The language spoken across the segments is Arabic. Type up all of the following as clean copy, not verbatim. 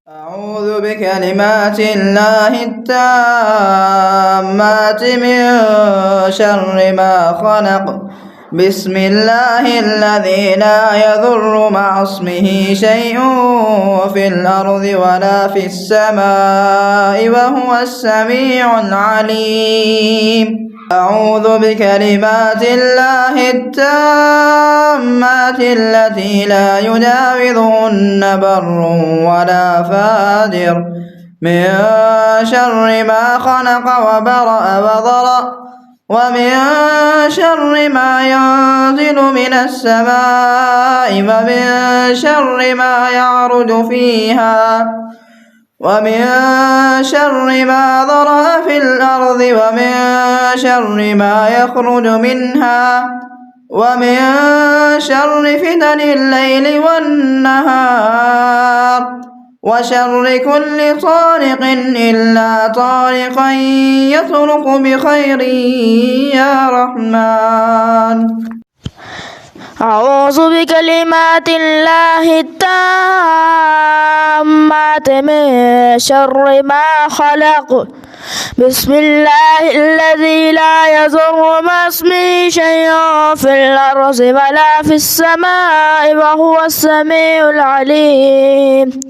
أعوذ بكلمات الله التامات من شر ما خلق. بسم الله الذي لا يضر مع اسمه شيء في الأرض ولا في السماء وهو السميع العليم. أعوذ بكلمات الله التامات التي لا يجاوزهن بر ولا فاجر من شر ما خلق وبرأ وضرأ ومن شر ما ينزل من السماء ومن شر ما يعرج فيها ومن شر ما ذرأ في الأرض ومن شر ما يخرج منها ومن شر فتن الليل والنهار وشر كل طارق إلا طارقا يطرق بخير يا رحمن. أعوذ بكلمات الله التامات من شر ما خلق. بسم الله الذي لا يضر مع اسمه شيء في الأرض ولا في السماء وهو السميع العليم.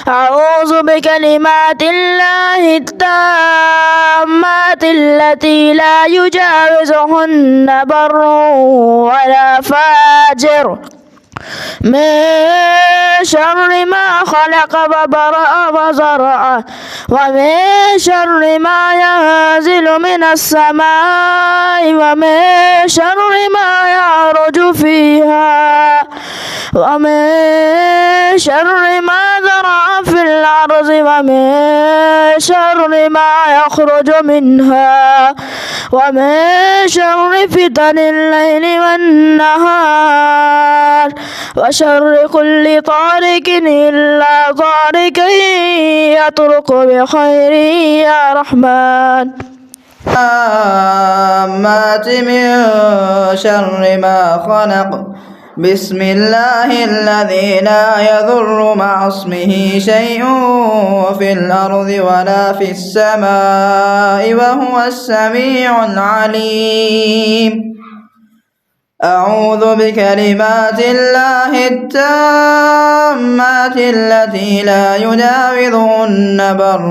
أعوذ بكلمات الله التامات التي لا يجاوزهن بر ولا فاجر من شر ما خلق وبرأ وزرع ومن شر ما ينزل من السماء ومن شر ما يعرج فيها ومن شر ما ذرأ في الأرض ومن شر ما يخرج منها ومن شر فتن الليل والنهار وشر كل طارق إلا طارق يطرق بخير يا رحمن. التامات من شر ما خلق. بسم الله الذي لا يضر مع اسمه شيء في الأرض ولا في السماء وهو السميع العليم. أعوذ بكلمات الله التامات التي لا يجاوزهن بر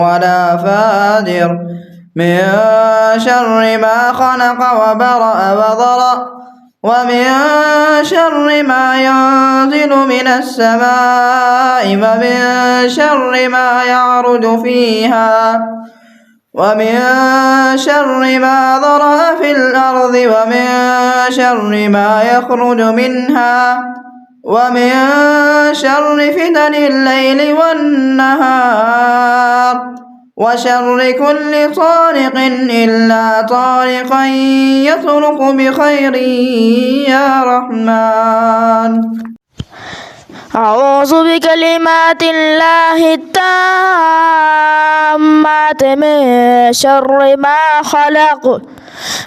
ولا فاجر من شر ما خلق وبرأ وضرأ ومن شر ما ينزل من السماء ومن شر ما يعرج فيها ومن شر ما ذرأ في الأرض ومن شر ما يخرج منها ومن شر فتن الليل والنهار وشر كل طارق إلا طارقا يطرق بخير يا رحمن. أعوذ بكلمات الله التامات من شر ما خلق.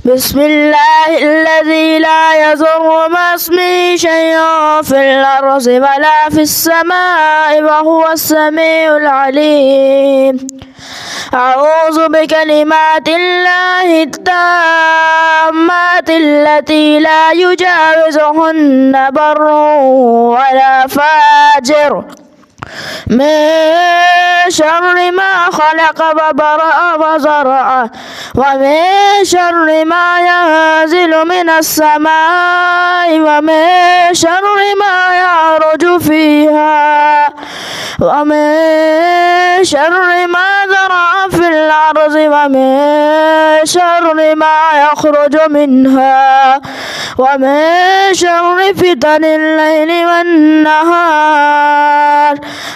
بسم الله الذي لا يضر مع اسمه شيء في الأرض ولا في السماء وهو السميع العليم. أعوذ بكلمات الله التامات التي لا يجاوزهن بر ولا فاجر من شر ما خلق وبرأ وزرع ومن شر ما ينزل من السماء ومن شر ما يعرج فيها ومن شر ما ذرأ في الأرض ومن شر ما يخرج منها ومن شر فتن الليل والنهار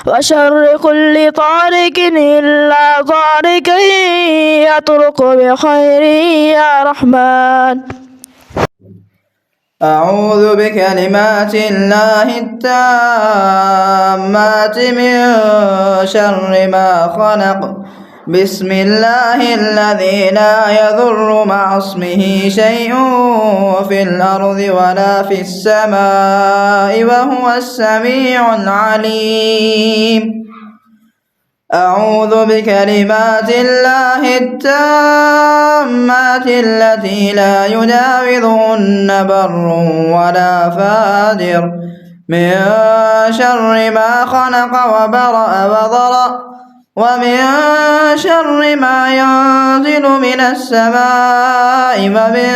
وشر كل طارق إلا طارق يطرق بخير يا رحمن. أعوذ بكلمات الله التامات من شر ما خلق. بسم الله الذي لا يضر مع اسمه شيء في الأرض ولا في السماء وهو السميع العليم. أعوذ بكلمات الله التامات التي لا يجاوزهن بر ولا فاجر من شر ما خلق وبرأ وضرأ ومن شر ما ينزل من السماء ومن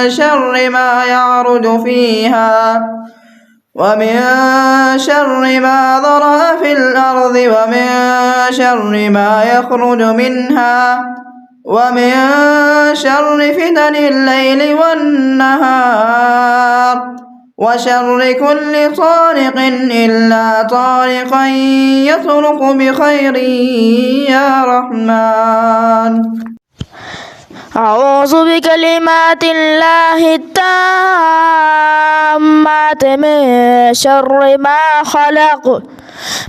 شر ما يعرج فيها ومن شر ما ذرأ في الأرض ومن شر ما يخرج منها ومن شر فتن الليل والنهار وشر كل طارق إلا طارقا يطرق بخير يا رحمن. أعوذ بكلمات الله التامات من شر ما خلق.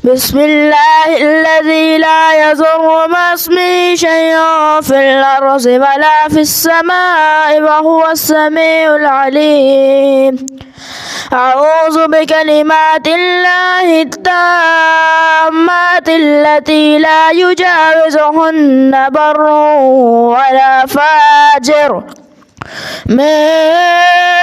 بسم الله الذي لا يضر مع اسمه شيء في الأرض ولا في السماء وهو السميع العليم. أعوذ بكلمات الله التامات التي لا يجاوزهن بر ولا فاجر من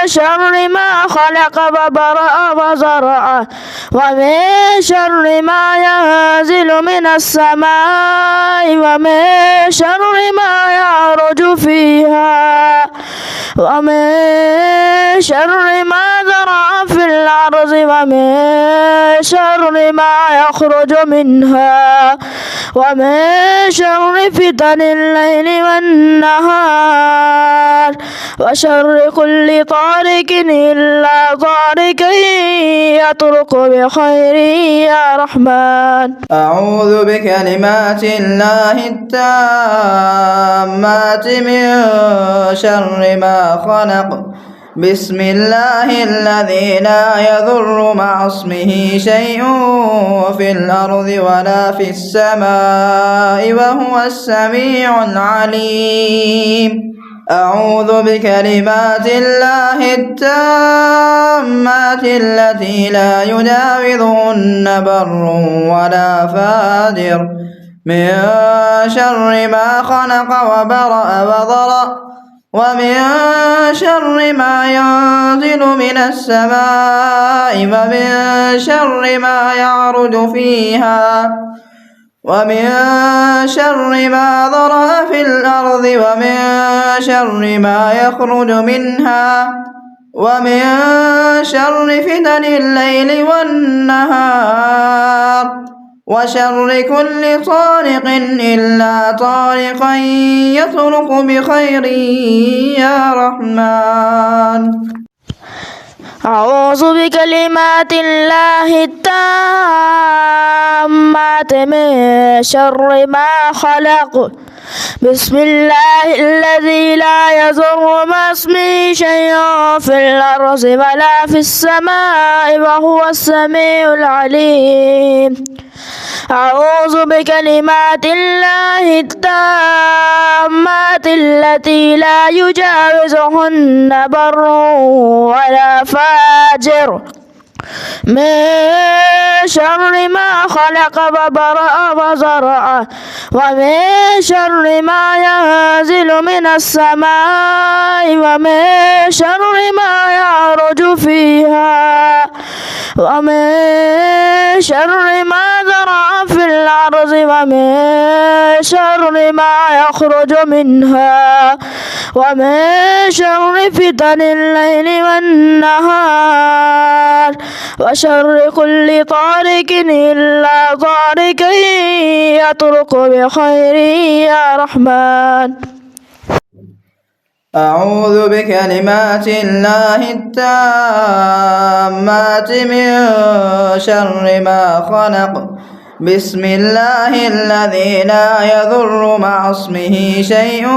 شر ما خلق وبرأ وزرع ومن شر ما ينزل من السماء ومن شر ما يعرج فيها ومن شر ما ذرأ في الأرض ومن شر ما يخرج منها ومن شر فتن الليل والنهار وشر كل طارق إلا طارق يطرق بخير يا رحمن. أعوذ بكلمات الله التامات من شر ما خلق. بسم الله الذي لا يضر مع اسمه شيء في الأرض ولا في السماء وهو السميع العليم. أعوذ بكلمات الله التامات التي لا يجاوزهن بر ولا فاجر من شر ما خلق وبرأ وضرأ ومن شر ما ينزل من السماء ومن شر ما يعرج فيها ومن شر ما ذرأ في الأرض ومن شر ما يخرج منها ومن شر فتن الليل والنهار وشر كل طارق إلا طارقا يطرق بخير يا رحمن. أعوذ بكلمات الله التامات من شر ما خلق. بسم الله الذي لا يضر مع اسمه شيء في الأرض ولا في السماء وهو السميع العليم. أعوذ بكلمات الله التامات التي لا يجاوزهن بر ولا فاجر من شر ما خلق وبرأ وزرع ومن شر ما ينزل من السماء ومن شر ما يعرج فيها ومن شر ما ذرأ في الأرض ومن شر ما يخرج منها ومن شر فتن الليل والنهار وشر كل طارق إلا طارق يطرق بخير يا رحمن. أعوذ بكلمات الله التامات من شر ما خلق. بسم الله الذي لا يضر مع اسمه شيء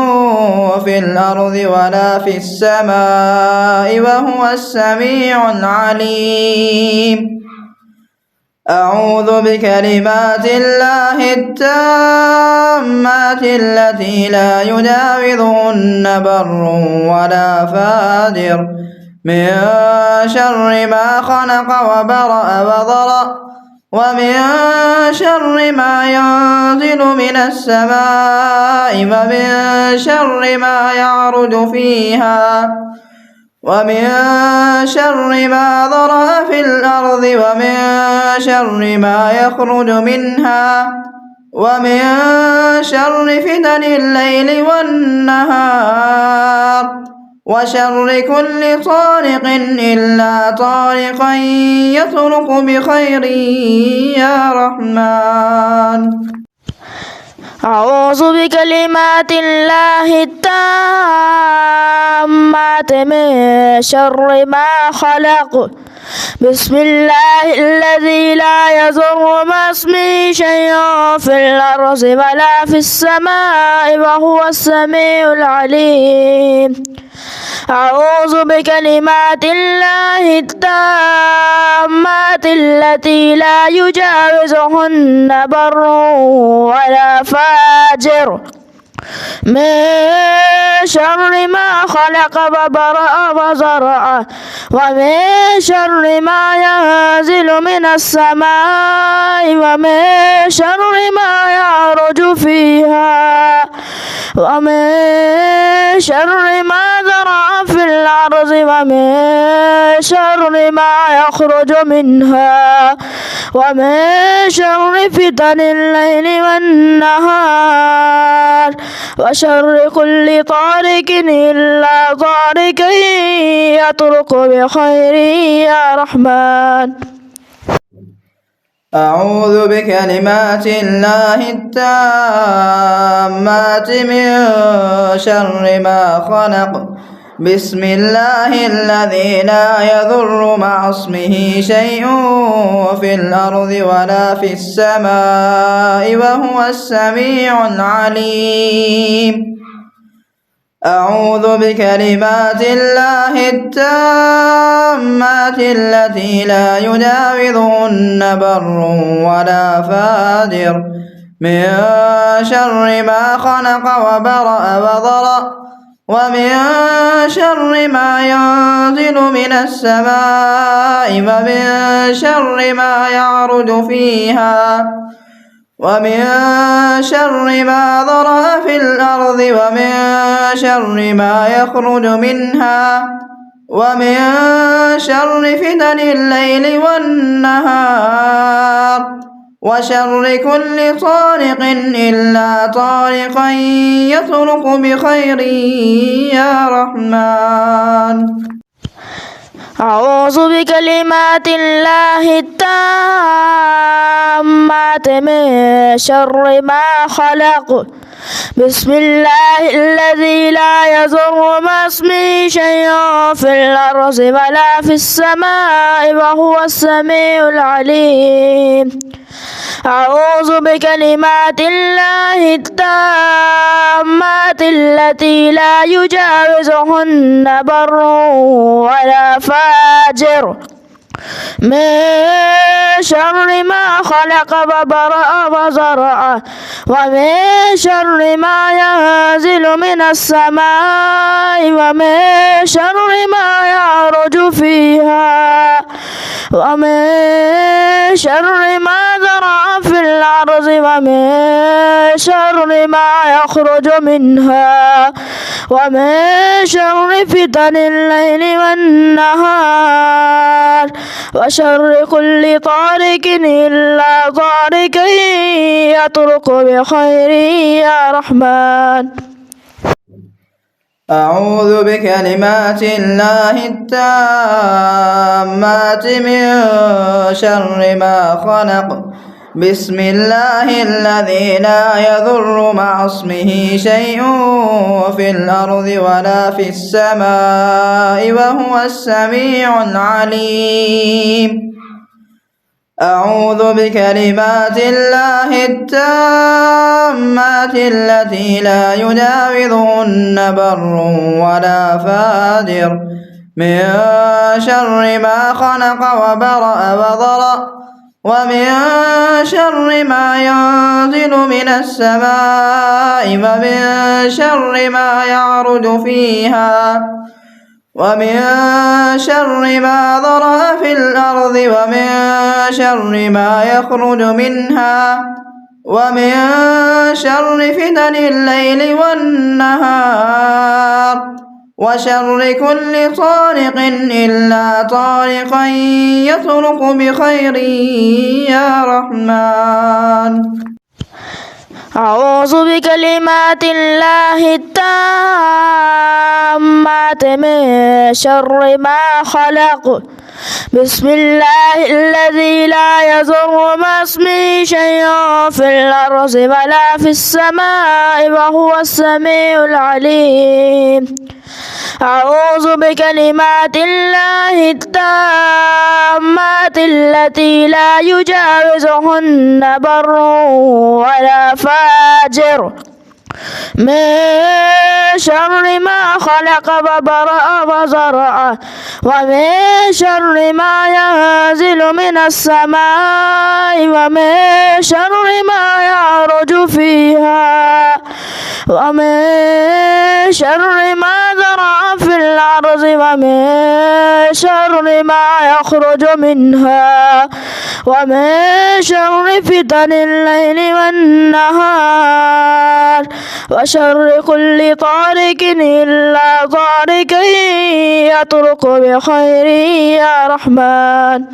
في الأرض ولا في السماء وهو السميع العليم. أعوذ بكلمات الله التامات التي لا يجاوزهن بر ولا فاجر من شر ما خلق وبرأ وضرأ ومن شر ما ينزل من السماء ومن شر ما يعرج فيها ومن شر ما ذرأ في الأرض ومن شر ما يخرج منها ومن شر فتن الليل والنهار وشر كل طارق إلا طارقا يطرق بخير يا رحمن. أعوذ بكلمات الله التامات من شر ما خلق. بسم الله الذي لا يضر مع اسمه شيء في الأرض ولا في السماء وهو السميع العليم. أعوذ بكلمات الله التامات التي لا يجاوزهن بر ولا فاجر من شر ما خلق وبرأ وزرع ومن شر ما ينزل من السماء ومن شر ما يعرج فيها ومن شر ما ذرأ في الأرض ومن شر ما يخرج منها ومن شر فتن الليل والنهار وشر كل طارق إلا طارق يطرق بخير يا رحمن. أعوذ بكلمات الله التامات من شر ما خلق. بسم الله الذي لا يضر مع اسمه شيء في الأرض ولا في السماء وهو السميع العليم. أعوذ بكلمات الله التامات التي لا يجاوزهن بر ولا فاجر من شر ما خلق وبرأ وضرأ ومن شر ما ينزل من السماء ومن شر ما يعرج فيها ومن شر ما ذرأ في الأرض ومن شر ما يخرج منها ومن شر فتن الليل والنهار وشر كل طارق إلا طارقا يطرق بخير يا رحمن. أعوذ بكلمات الله التامات من شر ما خلق. بسم الله الذي لا يضر مع اسمه شيء في الأرض ولا في السماء وهو السميع العليم. أعوذ بكلمات الله التامات التي لا يجاوزهن بر ولا فاجر من شر ما خلق وبرأ وزرع ومن شر ما ينزل من السماء ومن شر ما يعرج فيها ومن شر ما ذرأ في الأرض ومن شر ما يخرج منها ومن شر فتن الليل والنهار وشر كل طارق إلا طارق يطرق بخير يا رحمن. أعوذ بكلمات الله التامات من شر ما خلق. بسم الله الذي لا يضر مع اسمه شيء في الأرض ولا في السماء وهو السميع العليم. أعوذ بكلمات الله التامات التي لا يجاوزهن بر ولا فاجر من شر ما خلق وبرأ وضرأ ومن شر ما ينزل من السماء ومن شر ما يعرج فيها ومن شر ما ذرأ في الأرض ومن شر ما يخرج منها ومن شر فتن الليل والنهار وشر كل طارق إلا طارقا يطرق بخير يا رحمن. أعوذ بكلمات الله التامات من شر ما خلق. بسم الله الذي لا يضر مع اسمه شيء في الأرض ولا في السماء وهو السميع العليم. أعوذ بكلمات الله التامات التي لا يجاوزهن بر ولا فاجر من شر ما خلق وبرأ وزرع ومن شر ما ينزل من السماء ومن شر ما يعرج فيها ومن شر ما زرع في الأرض ومن شر ما يخرج منها ومن شر فتن الليل والنهار وشر كل طارق إلا طارق يطرق بخير يا رحمن.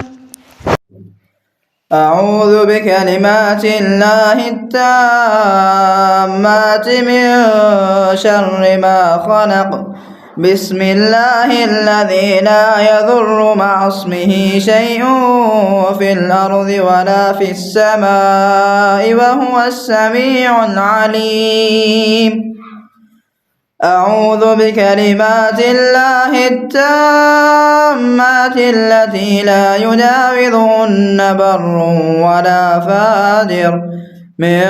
أعوذ بكلمات الله التامات من شر ما خلق. بسم الله الذي لا يضر مع اسمه شيء في الأرض ولا في السماء وهو السميع العليم. أعوذ بكلمات الله التامات التي لا يجاوزهن بر ولا فاجر من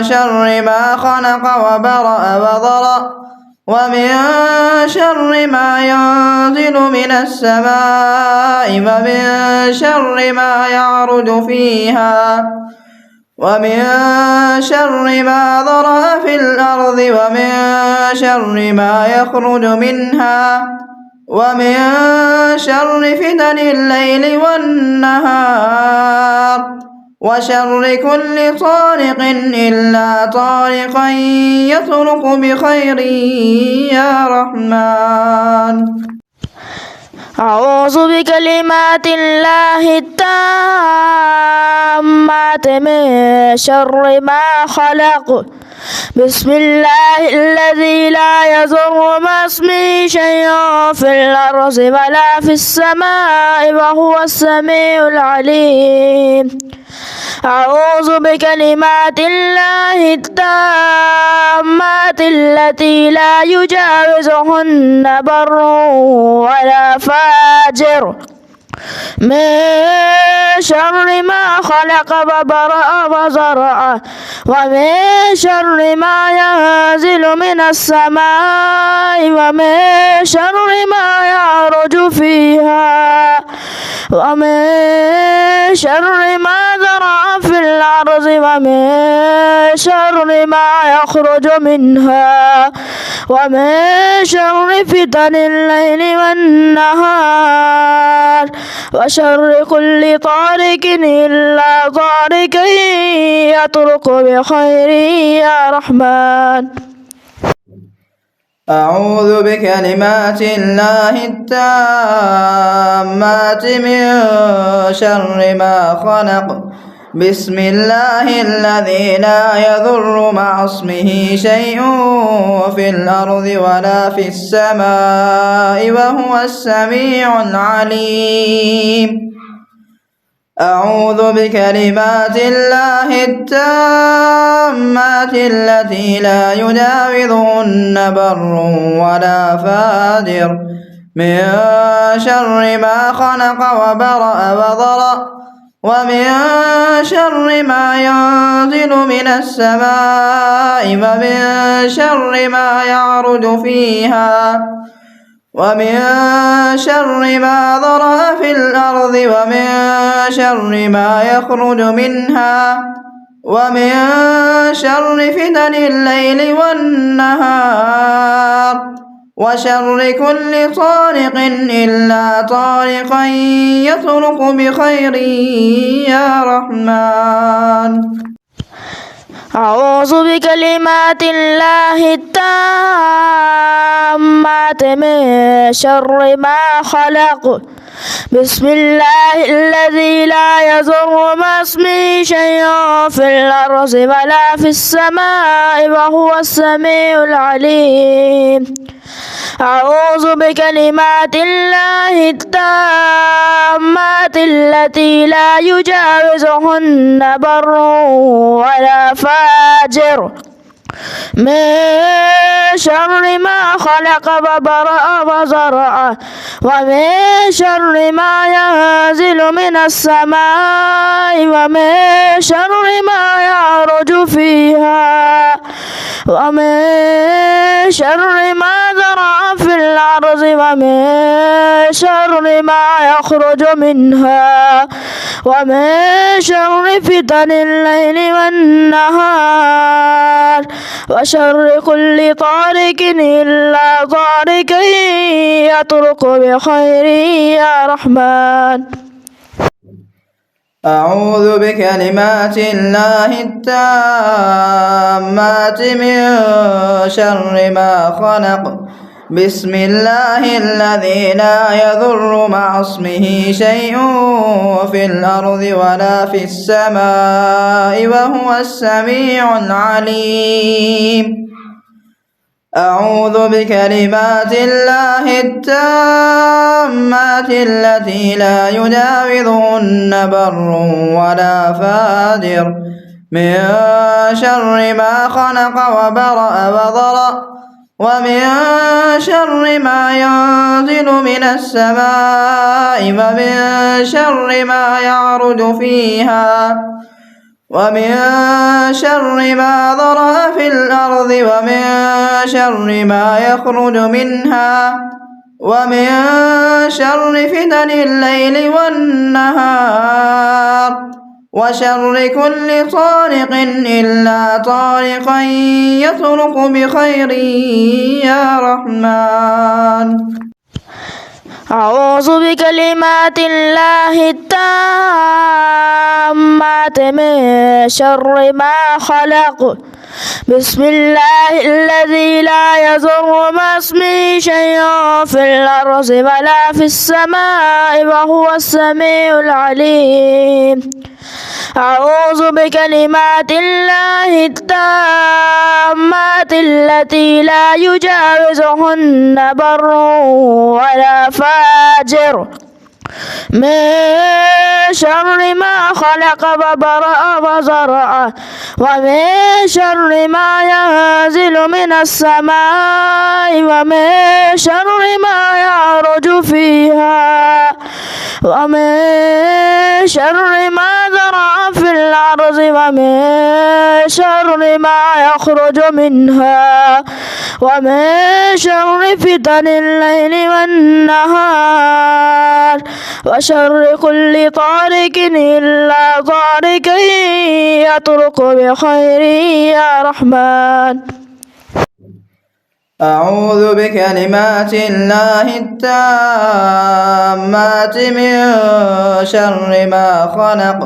شر ما خلق وبرأ وضرأ ومن شر ما ينزل من السماء ومن شر ما يعرج فيها ومن شر ما ذرأ في الأرض ومن شر ما يخرج منها ومن شر فتن الليل والنهار وشر كل طارق إلا طارقا يطرق بخير يا رحمن. أعوذ بكلمات الله التامات من شر ما خلق. بسم الله الذي لا يضر مع اسمه شيء في الأرض ولا في السماء وهو السميع العليم. أعوذ بكلمات الله التامات التي لا يجاوزهن بر ولا فاجر من شر ما خلق وبرأ وزرع ومن شر ما ينزل من السماء ومن شر ما يعرج فيها ومن شر ما زرع في الأرض ومن شر ما يخرج منها ومن شر فتن الليل والنهار وشر كل طارق إلا طارق يطرق بخير يا رحمن. أعوذ بكلمات الله التامات من شر ما خلق. بسم الله الذي لا يضر مع اسمه شيء في الأرض ولا في السماء وهو السميع العليم. أعوذ بكلمات الله التامات التي لا يجاوزهن بر ولا فاجر من شر ما خلق وبرأ وضرأ ومن شر ما ينزل من السماء ومن شر ما يعرج فيها ومن شر ما ذرأ في الأرض ومن شر ما يخرج منها ومن شر فتن الليل والنهار وشر كل طارق إلا طارقا يطرق بخير يا رحمن. أعوذ بكلمات الله التامات من شر ما خلق. بسم الله الذي لا يضر مع اسمه شيء في الأرض ولا في السماء وهو السميع العليم. أعوذ بكلمات الله التامات التي لا يجاوزهن بر ولا فاجر من شر ما خلق وبرأ وزرع ومن شر ما ينزل من السماء ومن شر ما يعرج فيها ومن شر ما زرع في الأرض ومن شر ما يخرج منها ومن شر فتن الليل والنهار وشر كل طارق إلا طارق يطرق بخير يا رحمن. أعوذ بكلمات الله التامات من شر ما خلق. بسم الله الذي لا يضر مع اسمه شيء في الأرض ولا في السماء وهو السميع العليم. أعوذ بكلمات الله التامات التي لا يجاوزهن بر ولا فاجر من شر ما خلق وبرأ وضرأ ومن شر ما ينزل من السماء ومن شر ما يعرج فيها ومن شر ما ذرأ في الأرض ومن شر ما يخرج منها ومن شر فتن الليل والنهار وشر كل طارق إلا طارقا يطرق بخير يا رحمن. أعوذ بكلمات الله التامات من شر ما خلق. بسم الله الذي لا يضر مع اسمه شيء في الأرض ولا في السماء وهو السميع العليم. أعوذ بكلمات الله التامات التي لا يجاوزهن بر ولا فاجر من شر ما خلق وبرأ وزرع ومن شر ما ينزل من السماء ومن شر ما يعرج فيها ومن شر ما زرع في الأرض ومن شر ما يخرج منها ومن شر فتن الليل والنهار وشر كل طارق إلا طارق يطرق بخير يا رحمن. أعوذ بكلمات الله التامات من شر ما خلق.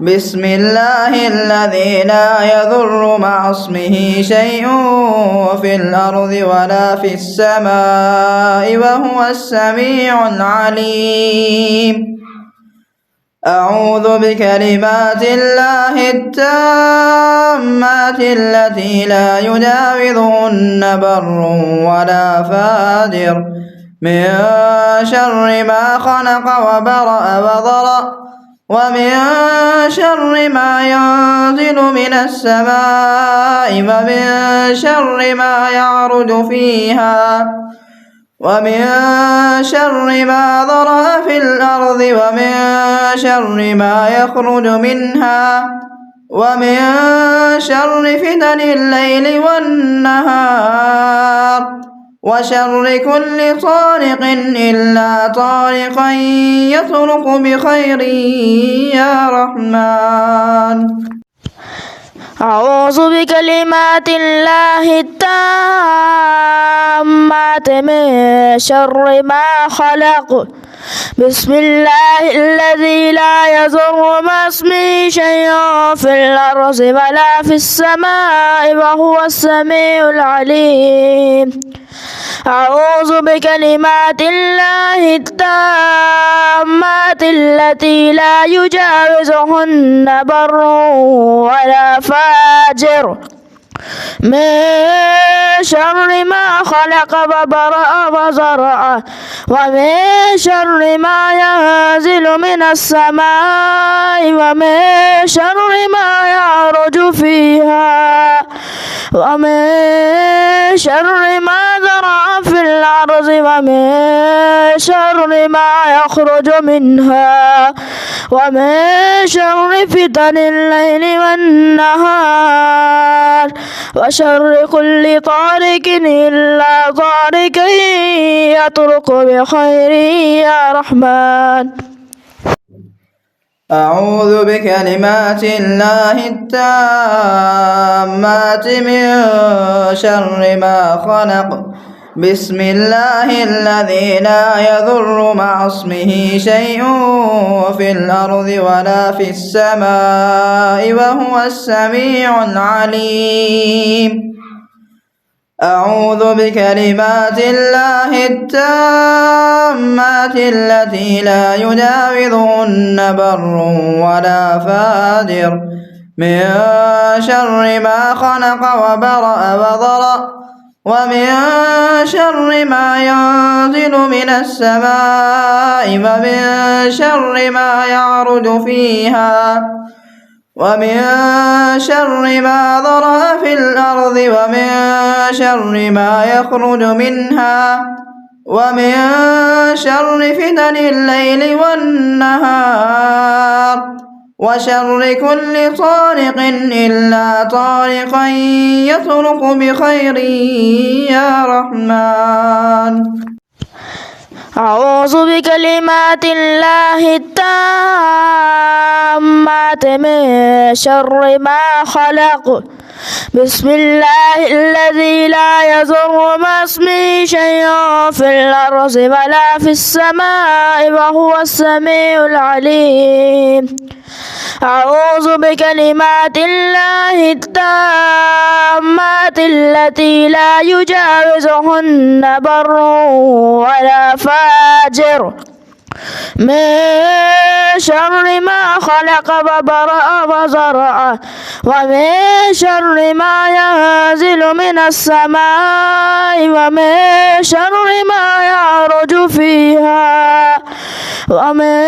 بسم الله الذي لا يضر مع اسمه شيء في الأرض ولا في السماء وهو السميع العليم. أعوذ بكلمات الله التامات التي لا يجاوزهن بر ولا فاجر من شر ما خلق وبرأ وضرأ ومن شر ما ينزل من السماء ومن شر ما يعرج فيها ومن شر ما ذرأ في الأرض ومن شر ما يخرج منها ومن شر فتن الليل والنهار وشر كل طارق إلا طارقا يطرق بخير يا رحمن. أعوذ بكلمات الله التامات التامات من شر ما خلق بسم الله الذي لا يضر مع اسمه شيء في الأرض ولا في السماء وهو السميع العليم أعوذ بكلمات الله التامات التي لا يجاوزهن بر ولا فاجر من شر ما خلق وبرأ وزرع ومن شر ما ينزل من السماء ومن شر ما يعرج فيها ومن شر ما ذرع في الأرض ومن شر ما يخرج منها ومن شر فتن الليل والنهار وشر كل طارق إلا طارق يطرق بخير يا رحمن أعوذ بكلمات الله التامات من شر ما خلق بسم الله الذي لا يضر مع اسمه شيء في الأرض ولا في السماء وهو السميع العليم أعوذ بكلمات الله التامات التي لا يجاوزهن بر ولا فاجر من شر ما خلق وبرأ وضرأ ومن شر ما ينزل من السماء ومن شر ما يعرج فيها ومن شر ما ذرأ في الأرض ومن شر ما يخرج منها ومن شر فتن الليل والنهار وشر كل طارق إلا طارقا يطرق بخير يا رحمن أعوذ بكلمات الله التامات من شر ما خلق بسم الله الذي لا يضر مع اسمه شيء في الأرض ولا في السماء وهو السميع العليم أعوذ بكلمات الله التامات التي لا يجاوزهن بر ولا فاجر من شر ما خلق وبرأ وزرع ومن شر ما ينزل من السماء ومن شر ما يعرج فيها ومن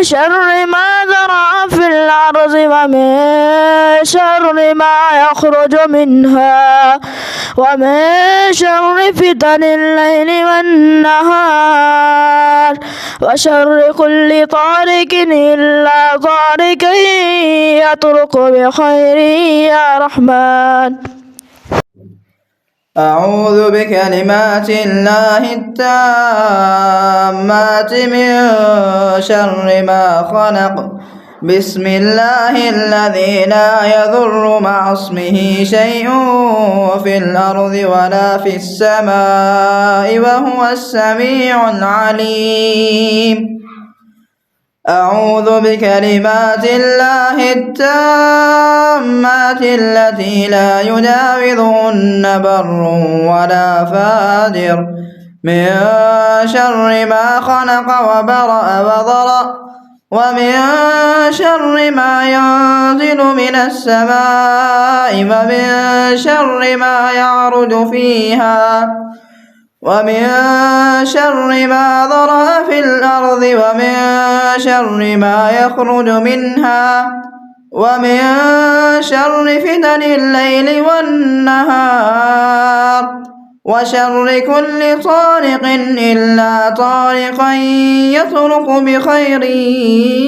شر ما ذرع في الأرض ومن شر ما يخرج منها ومن شر فتن الليل والنهار وشر كل طارق إلا طارق يطرق بخير يا رحمن أعوذ بكلمات الله التامات من شر ما خلق بسم الله الذي لا يضر مع اسمه شيء في الأرض ولا في السماء وهو السميع العليم أعوذ بكلمات الله التامات التي لا يجاوزهن بر ولا فاجر من شر ما خلق وبرأ وضرأ ومن شر ما ينزل من السماء ومن شر ما يعرج فيها ومن شر ما ذرأ في الأرض ومن شر ما يخرج منها ومن شر فتن الليل والنهار وشر كل طارق إلا طارقا يطرق بخير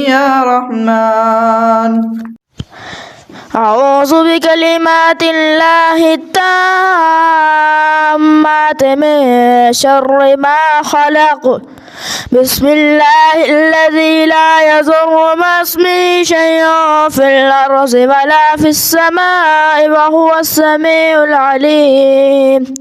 يا رحمن أعوذ بكلمات الله التامات من شر ما خلق بسم الله الذي لا يضر مع اسمه شيء في الأرض ولا في السماء وهو السميع العليم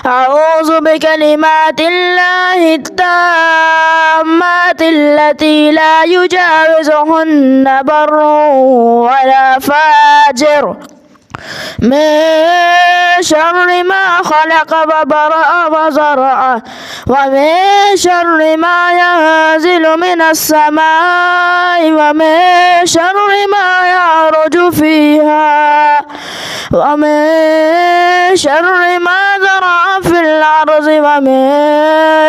أعوذ بكلمات الله التامات التي لا يجاوزهن بر ولا فاجر من شر ما خلق وبرأ وزرع ومن شر ما ينزل من السماء ومن شر ما يعرج فيها ومن شر ما ذرع في الأرض ومن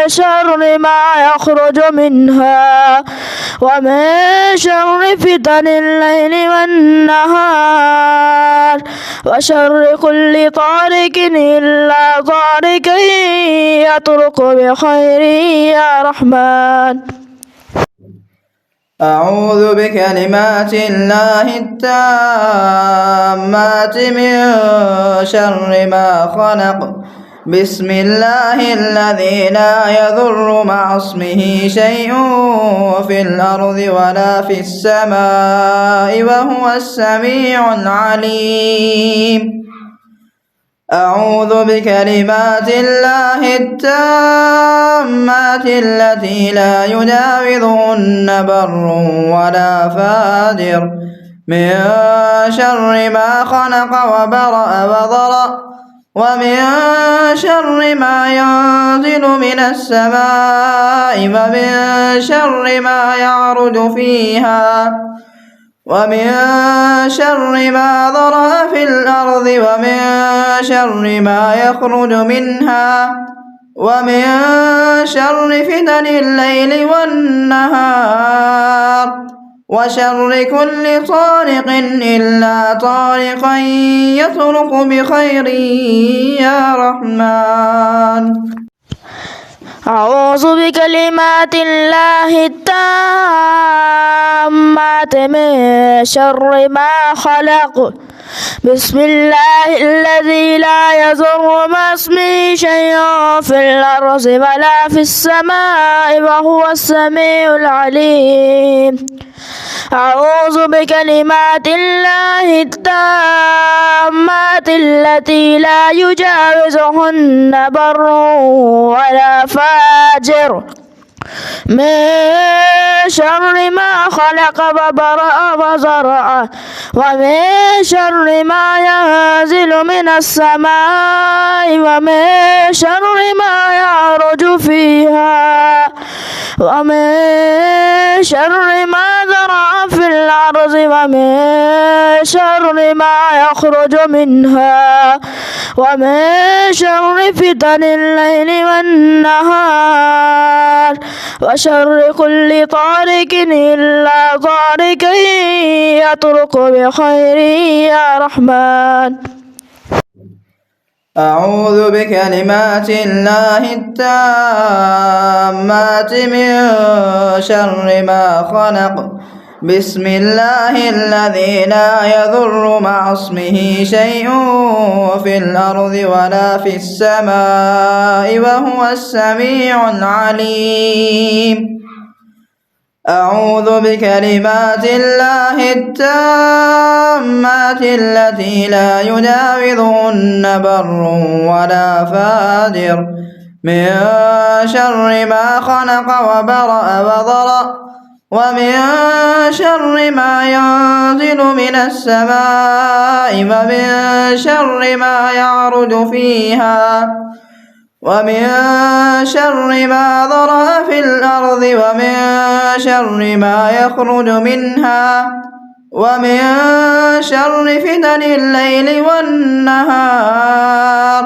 شر ما يخرج منها ومن شر فتن الليل والنهار وشر كل طارق إلا طارق يطرق بخير يا رحمن. أعوذ بكلمات الله التامات من شر ما خلق. بسم الله الذي لا يضر مع اسمه شيء في الأرض ولا في السماء وهو السميع العليم. أعوذ بكلمات الله التامات التي لا يجاوزهن بر ولا فاجر من شر ما خلق وبرأ وضرأ ومن شر ما ينزل من السماء ومن شر ما يعرج فيها ومن شر ما ذرأ في الأرض ومن شر ما يخرج منها ومن شر فتن الليل والنهار وشر كل طارق إلا طارقا يطرق بخير يا رحمن. أعوذ بكلمات الله التامات من شر ما خلق. بسم الله الذي لا يضر مع اسمه شيء في الأرض ولا في السماء وهو السميع العليم. أعوذ بكلمات الله التامات التي لا يجاوزهن بر ولا فاجر من شر ما خلق وبرأ وزرع ومن شر ما ينزل من السماء ومن شر ما يعرج فيها ومن شر ما ذرع في الأرض ومن شر ما يخرج منها ومن شر فتن الليل والنهار وشر كل طارق إلا طارق يطرق بخير يا رحمن. أعوذ بكلمات الله التامات من شر ما خلق. بسم الله الذي لا يضر مع اسمه شيء في الأرض ولا في السماء وهو السميع العليم. أعوذ بكلمات الله التامات التي لا يجاوزهن بر ولا فاجر من شر ما خلق وبرأ وضرأ ومن شر ما ينزل من السماء ومن شر ما يعرج فيها ومن شر ما ذرأ في الأرض ومن شر ما يخرج منها ومن شر فتن الليل والنهار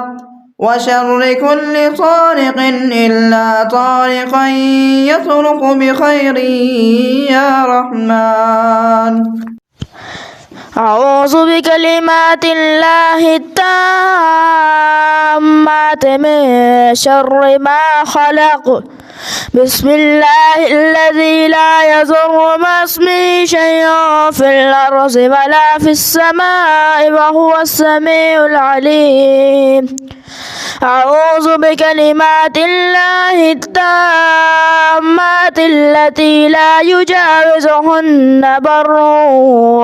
وشر كل طارق إلا طارقا يطرق بخير يا رحمن. أعوذ بكلمات الله التامات من شر ما خلق. بسم الله الذي لا يضر مع اسمه شيء في الأرض ولا في السماء وهو السميع العليم. أعوذ بكلمات الله التامات التي لا يجاوزهن بر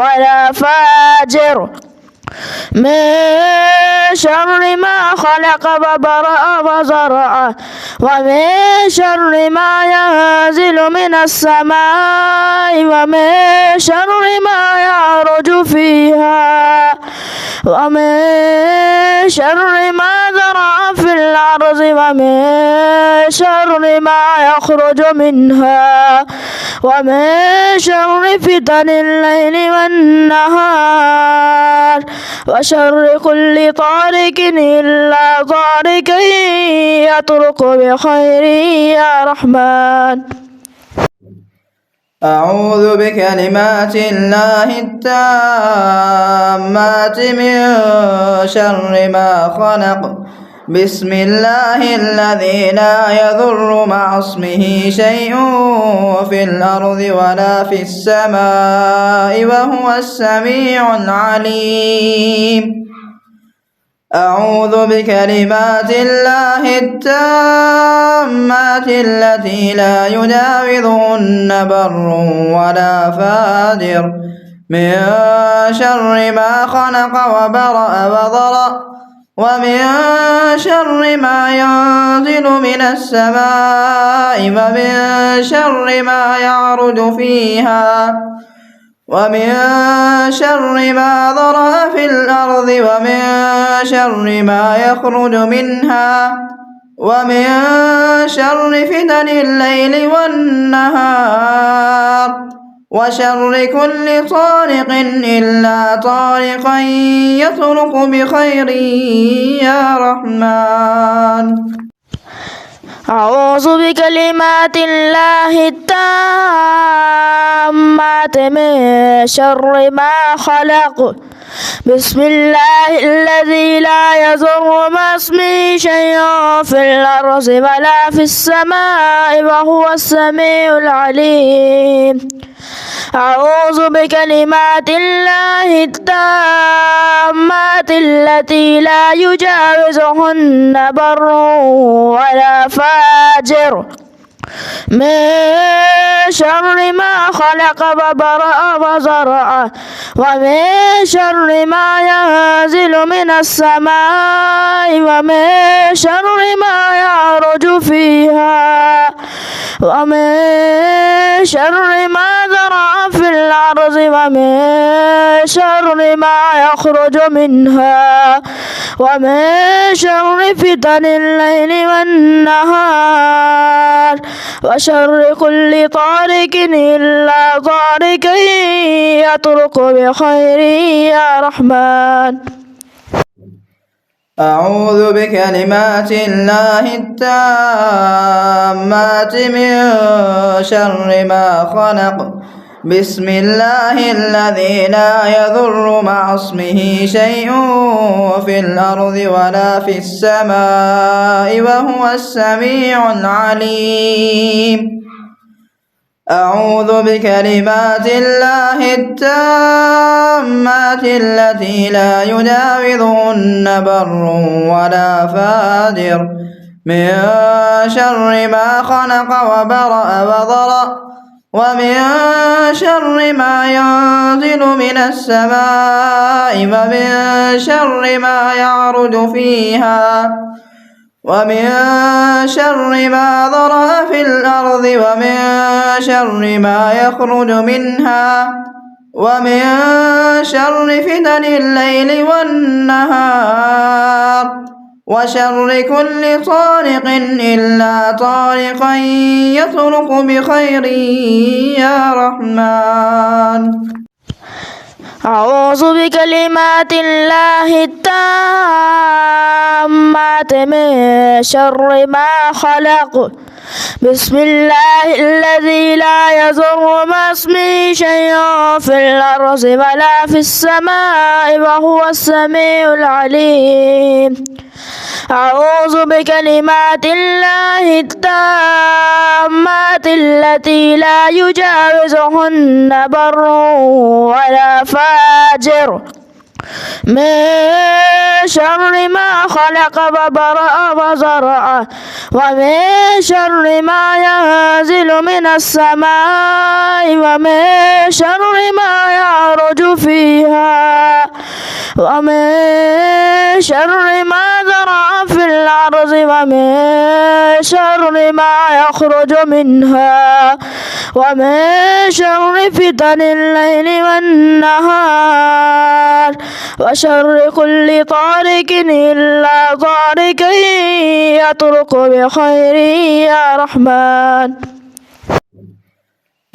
ولا فاجر من شر ما خلق وبرأ وزرع ومن شر ما ينزل من السماء ومن شر ما يعرج فيها ومن شر ما ذرع في الأرض ومن شر ما يخرج منها ومن شر فتن الليل والنهار وشر كل طارق إلا طارق يطرق بخير يا رحمن. أعوذ بكلمات الله التامات من شر ما خلق. بسم الله الذي لا يضر مع اسمه شيء في الأرض ولا في السماء وهو السميع العليم. أعوذ بكلمات الله التامات التي لا يجاوزهن بر ولا فاجر من شر ما خلق وبرأ وضرأ ومن شر ما ينزل من السماء ومن شر ما يعرج فيها ومن شر ما ذرأ في الأرض ومن شر ما يخرج منها ومن شر فتن الليل والنهار وشر كل طارق إلا طارقا يطرق بخير يا رحمن. أعوذ بكلمات الله التامات من شر ما خلق. بسم الله الذي لا يضر مع اسمه شيء في الأرض ولا في السماء وهو السميع العليم. أعوذ بكلمات الله التامات التي لا يجاوزهن بر ولا فاجر من شر ما خلق وبرأ وزرع ومن شر ما ينزل من السماء ومن شر ما يعرج فيها ومن شر ما ذرع في الأرض ومن شر ما يخرج منها ومن شر فتن الليل والنهار وشر كل طارق إلا طارق يطرق بخير يا رحمن. أعوذ بكلمات الله التامات من شر ما خلق. بسم الله الذي لا يضر مع اسمه شيء في الأرض ولا في السماء وهو السميع العليم. أعوذ بكلمات الله التامات التي لا يجاوزهن بر ولا فاجر من شر ما خلق وبرأ وضرأ ومن شر ما ينزل من السماء ومن شر ما يعرج فيها ومن شر ما ذرأ في الأرض ومن شر ما يخرج منها ومن شر فتن الليل والنهار وشر كل طارق إلا طارقا يطرق بخير يا رحمن. أعوذ بكلمات الله التامات من شر ما خلق. بسم الله الذي لا يضر مع اسمه شيء في الأرض ولا في السماء وهو السميع العليم. أعوذ بكلمات الله التامات التي لا يجاوزهن بر ولا فاجر من شر ما خلق وبرأ وزرع ومن شر ما ينزل من السماء ومن شر ما يعرج فيها ومن شر ما ذرأ في الأرض ومن شر ما يخرج منها ومن شر فتن الليل والنهار وشر كل طارق إلا طارق يطرق بخير يا رحمن.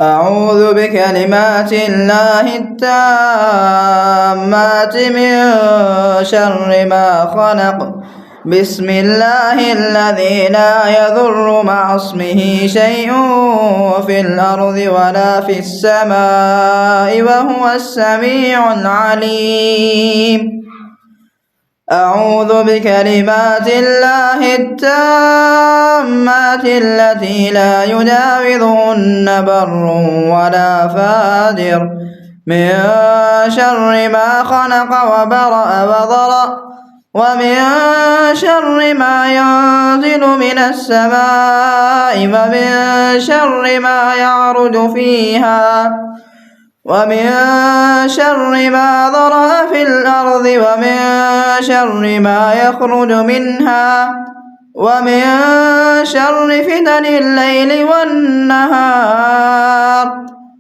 أعوذ بكلمات الله التامات من شر ما خلق. بسم الله الذي لا يضر مع اسمه شيء في الأرض ولا في السماء وهو السميع العليم. أعوذ بكلمات الله التامات التي لا يجاوزهن بر ولا فاجر من شر ما خلق وبرأ وضرأ ومن شر ما ينزل من السماء ومن شر ما يعرج فيها ومن شر ما ذرأ في الأرض ومن شر ما يخرج منها ومن شر فتن الليل والنهار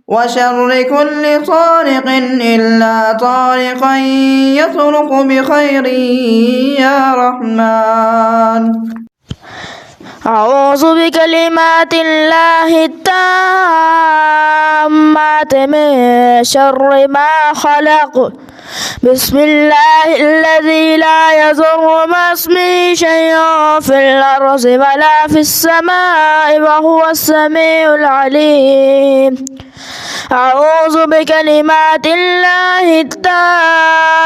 وشر كل طارق إلا طارقا يطرق بخير يا رحمن. أعوذ بكلمات الله التامات من شر ما خلق. بسم الله الذي لا يضر مع اسمه شيء في الأرض ولا في السماء وهو السميع العليم. أعوذ بكلمات الله التامات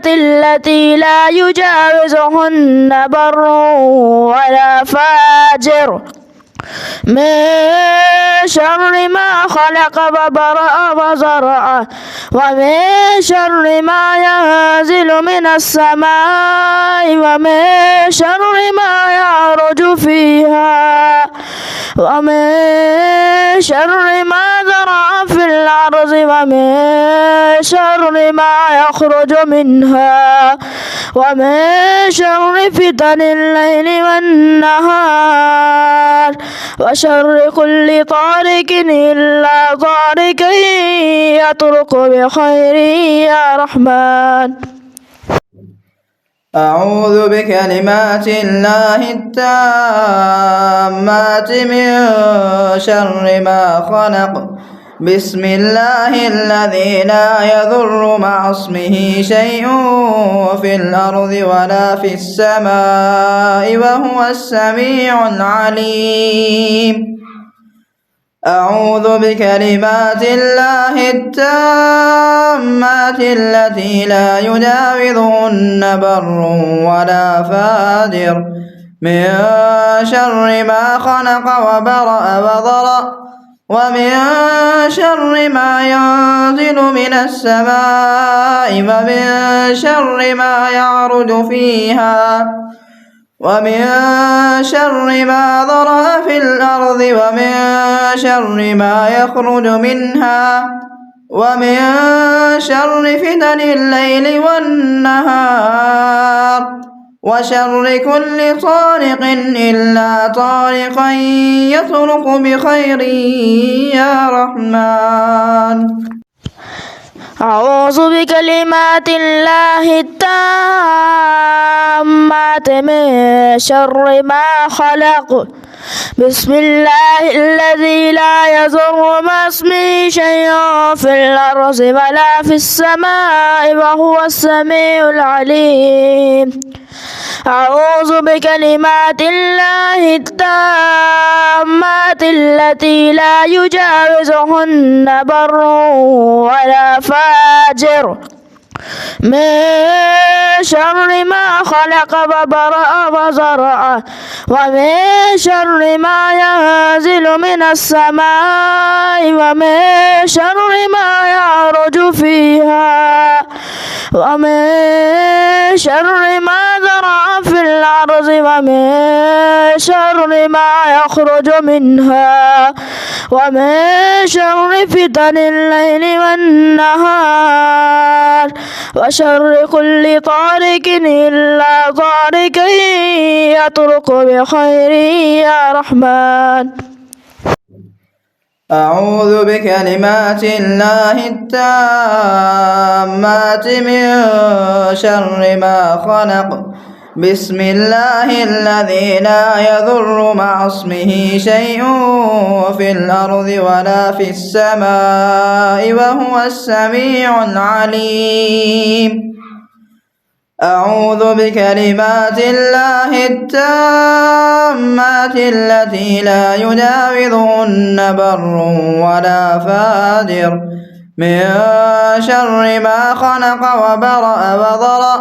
التي لا يجاوزهن بر ولا فاجر من شر ما خلق وبرأ وزرع ومن شر ما ينزل من السماء ومن شر ما يعرج فيها ومن شر ما ذرأ في الأرض ومن شر ما يخرج منها ومن شر فتن الليل والنهار وشر كل طارق إلا طارق يطرق بخير يا رحمن. أعوذ بكلمات الله التامات من شر ما خلق. بسم الله الذي لا يضر مع اسمه شيء في الأرض ولا في السماء وهو السميع العليم. أعوذ بكلمات الله التامات التي لا يجاوزهن بر ولا فاجر من شر ما خلق وبرأ وضرأ ومن شر ما ينزل من السماء ومن شر ما يعرج فيها ومن شر ما ذرأ في الأرض ومن شر ما يخرج منها ومن شر فتن الليل والنهار وشر كل طارق إلا طارقا يطرق بخير يا رحمن. أعوذ بكلمات الله التامات من شر ما خلق. بسم الله الذي لا يضر مع اسمه شيء في الأرض ولا في السماء وهو السميع العليم. أعوذ بكلمات الله التامات التي لا يجاوزهن بر ولا فاجر من شر ما خلق وبرأ وزرع ومن شر ما ينزل من السماء ومن شر ما يعرج فيها ومن شر ما ذرأ في الأرض ومن شر ما يخرج منها ومن شر فتن الليل والنهار وشر كل طارق إلا طارق يطرق بخير يا رحمن. أعوذ بكلمات الله التامات من شر ما خلق. بسم الله الذي لا يضر مع اسمه شيء في الأرض ولا في السماء وهو السميع العليم. أعوذ بكلمات الله التامات التي لا يجاوزهن بر ولا فاجر من شر ما خلق وبرأ وضرأ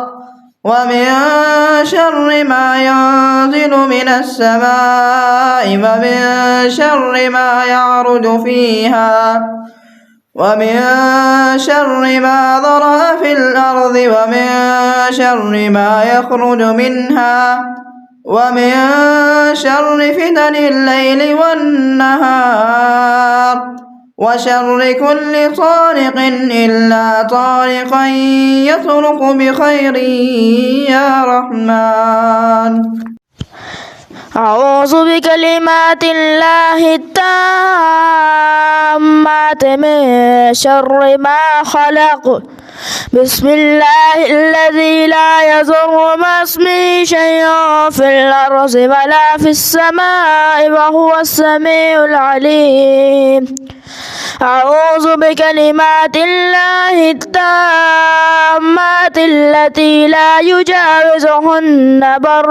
ومن شر ما ينزل من السماء ومن شر ما يعرج فيها ومن شر ما ذرأ في الأرض ومن شر ما يخرج منها ومن شر فتن الليل والنهار وشر كل طارق إلا طارقا يطرق بخير يا رحمن. أعوذ بكلمات الله التامات من شر ما خلق. بسم الله الذي لا يضر مع اسمه شيء في الأرض ولا في السماء وهو السميع العليم. أعوذ بكلمات الله التامات التي لا يجاوزهن بر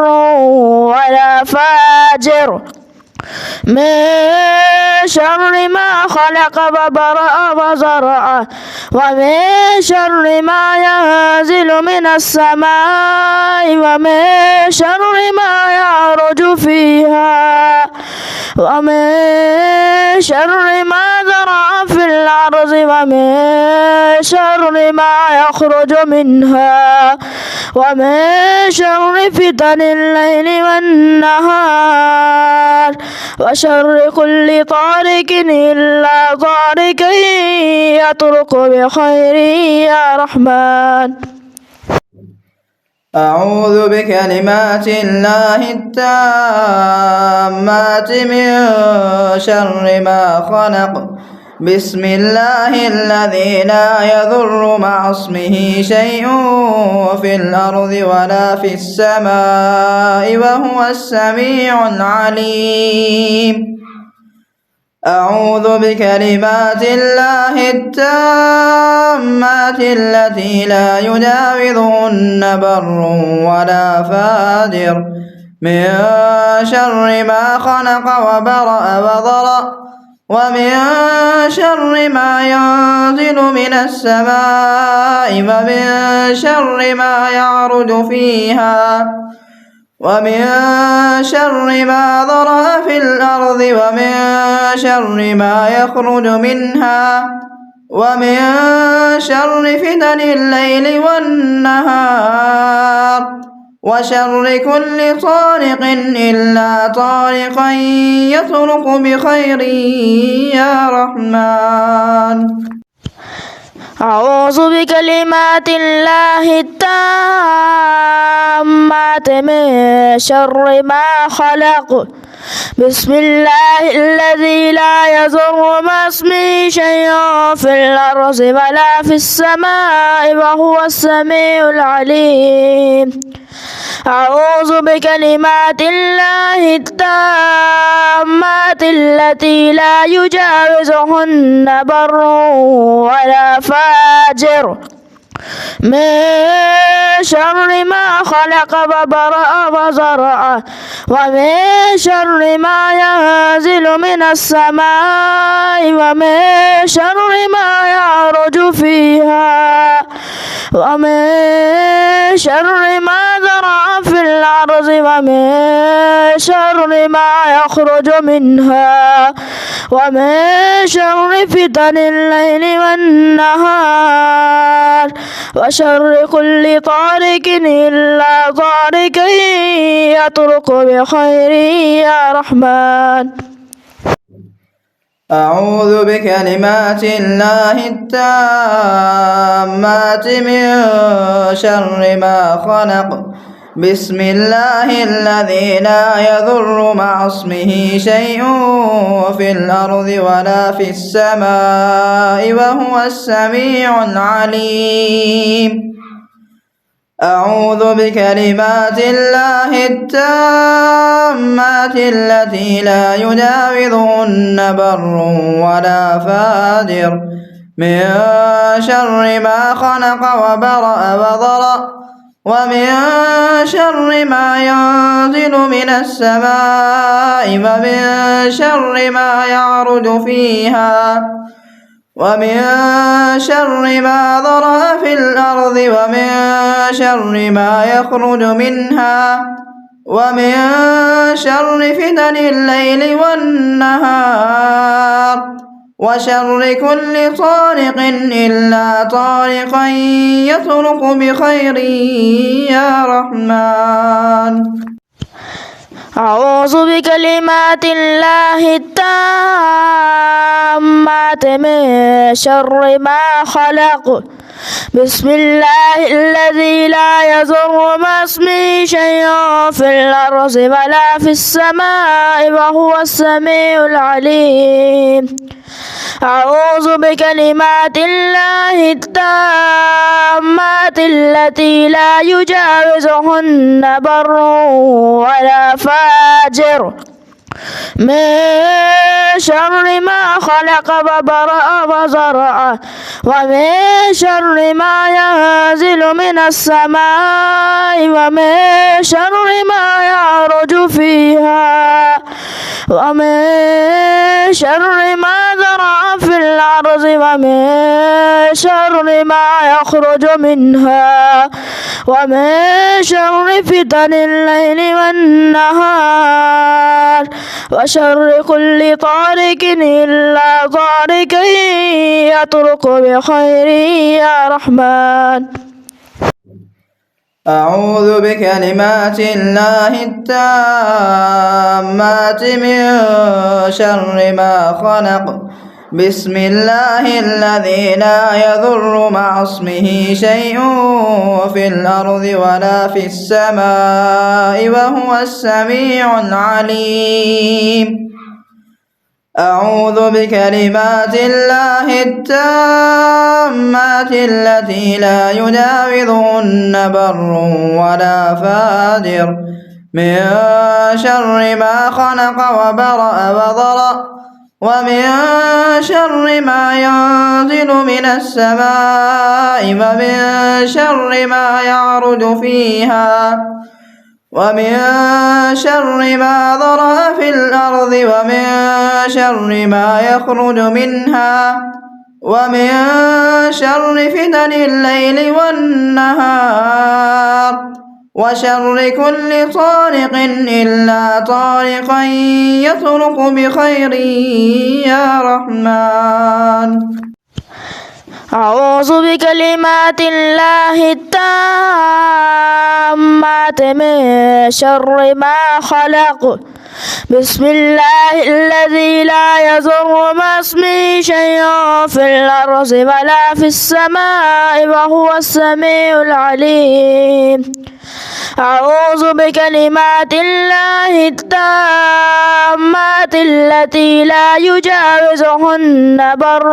ولا فاجر من شر ما خلق وبرأ وزرع ومن شر ما ينزل من السماء ومن شر ما يعرج فيها ومن شر ما ذرأ في الأرض ومن شر ما يخرج منها ومن شر فتن الليل والنهار وشر كل طارق إلا طارق يطرق بخير يا رحمن. أعوذ بكلمات الله التامات من شر ما خلق. بسم الله الذي لا يضر مع اسمه شيء في الأرض ولا في السماء وهو السميع العليم. أعوذ بكلمات الله التامات التي لا يجاوزهن بر ولا فاجر من شر ما خلق وبرأ وضرأ ومن شر ما ينزل من السماء ومن شر ما يعرج فيها ومن شر ما ذرأ في الأرض ومن شر ما يخرج منها ومن شر فتن الليل والنهار وشر كل طارق إلا طارقا يطرق بخير يا رحمن. أعوذ بكلمات الله التامات من شر ما خلق. بسم الله الذي لا يضر مع اسمه شيء في الأرض ولا في السماء وهو السميع العليم. أعوذ بكلمات الله التامات التي لا يجاوزهن بر ولا فاجر من شر ما خلق وبرأ وزرع ومن شر ما ينزل من السماء ومن شر ما يعرج فيها ومن شر ما ذرأ في الأرض ومن شر ما يخرج منها ومن شر فتن الليل والنهار وشر كل طارق إلا طارق يطرق بخير يا رحمن. أعوذ بكلمات الله التامات من شر ما خلق بسم الله الذي لا يضر مع اسمه شيء في الأرض ولا في السماء وهو السميع العليم أعوذ بكلمات الله التامات التي لا يجاوزهن بر ولا فاجر من شر ما خلق وبرأ وضرأ ومن شر ما ينزل من السماء ومن شر ما يعرج فيها ومن شر ما ذرأ في الأرض ومن شر ما يخرج منها ومن شر فتن الليل والنهار وشر كل طارق إلا طارقا يطرق بخير يا رحمن أعوذ بكلمات الله التامات من شر ما خلق بسم الله الذي لا يضر مع اسمه شيء في الأرض ولا في السماء وهو السميع العليم أعوذ بكلمات الله التامات التي لا يجاوزهن بر ولا فاجر من شر ما خلق وبرأ وزرع ومن شر ما ينزل من السماء ومن شر ما يعرج فيها ومن شر ما زرع في الأرض ومن شر ما يخرج منها ومن شر فتن الليل والنهار وشر كل طارق إلا طارق يطرق بخير يا رحمن أعوذ بكلمات الله التامات من شر ما خلق بسم الله الذي لا يضر مع اسمه شيء في الأرض ولا في السماء وهو السميع العليم أعوذ بكلمات الله التامات التي لا يجاوزهن بر ولا فاجر من شر ما خلق وبرأ وضرأ ومن شر ما ينزل من السماء ومن شر ما يعرج فيها ومن شر ما ذرأ في الأرض ومن شر ما يخرج منها ومن شر فتن الليل والنهار وشر كل طارق إلا طارقا يطرق بخير يا رحمن أعوذ بكلمات الله التامات من شر ما خلق بسم الله الذي لا يضر مع اسمه شيء في الأرض ولا في السماء وهو السميع العليم أعوذ بكلمات الله التامات التي لا يجاوزهن بر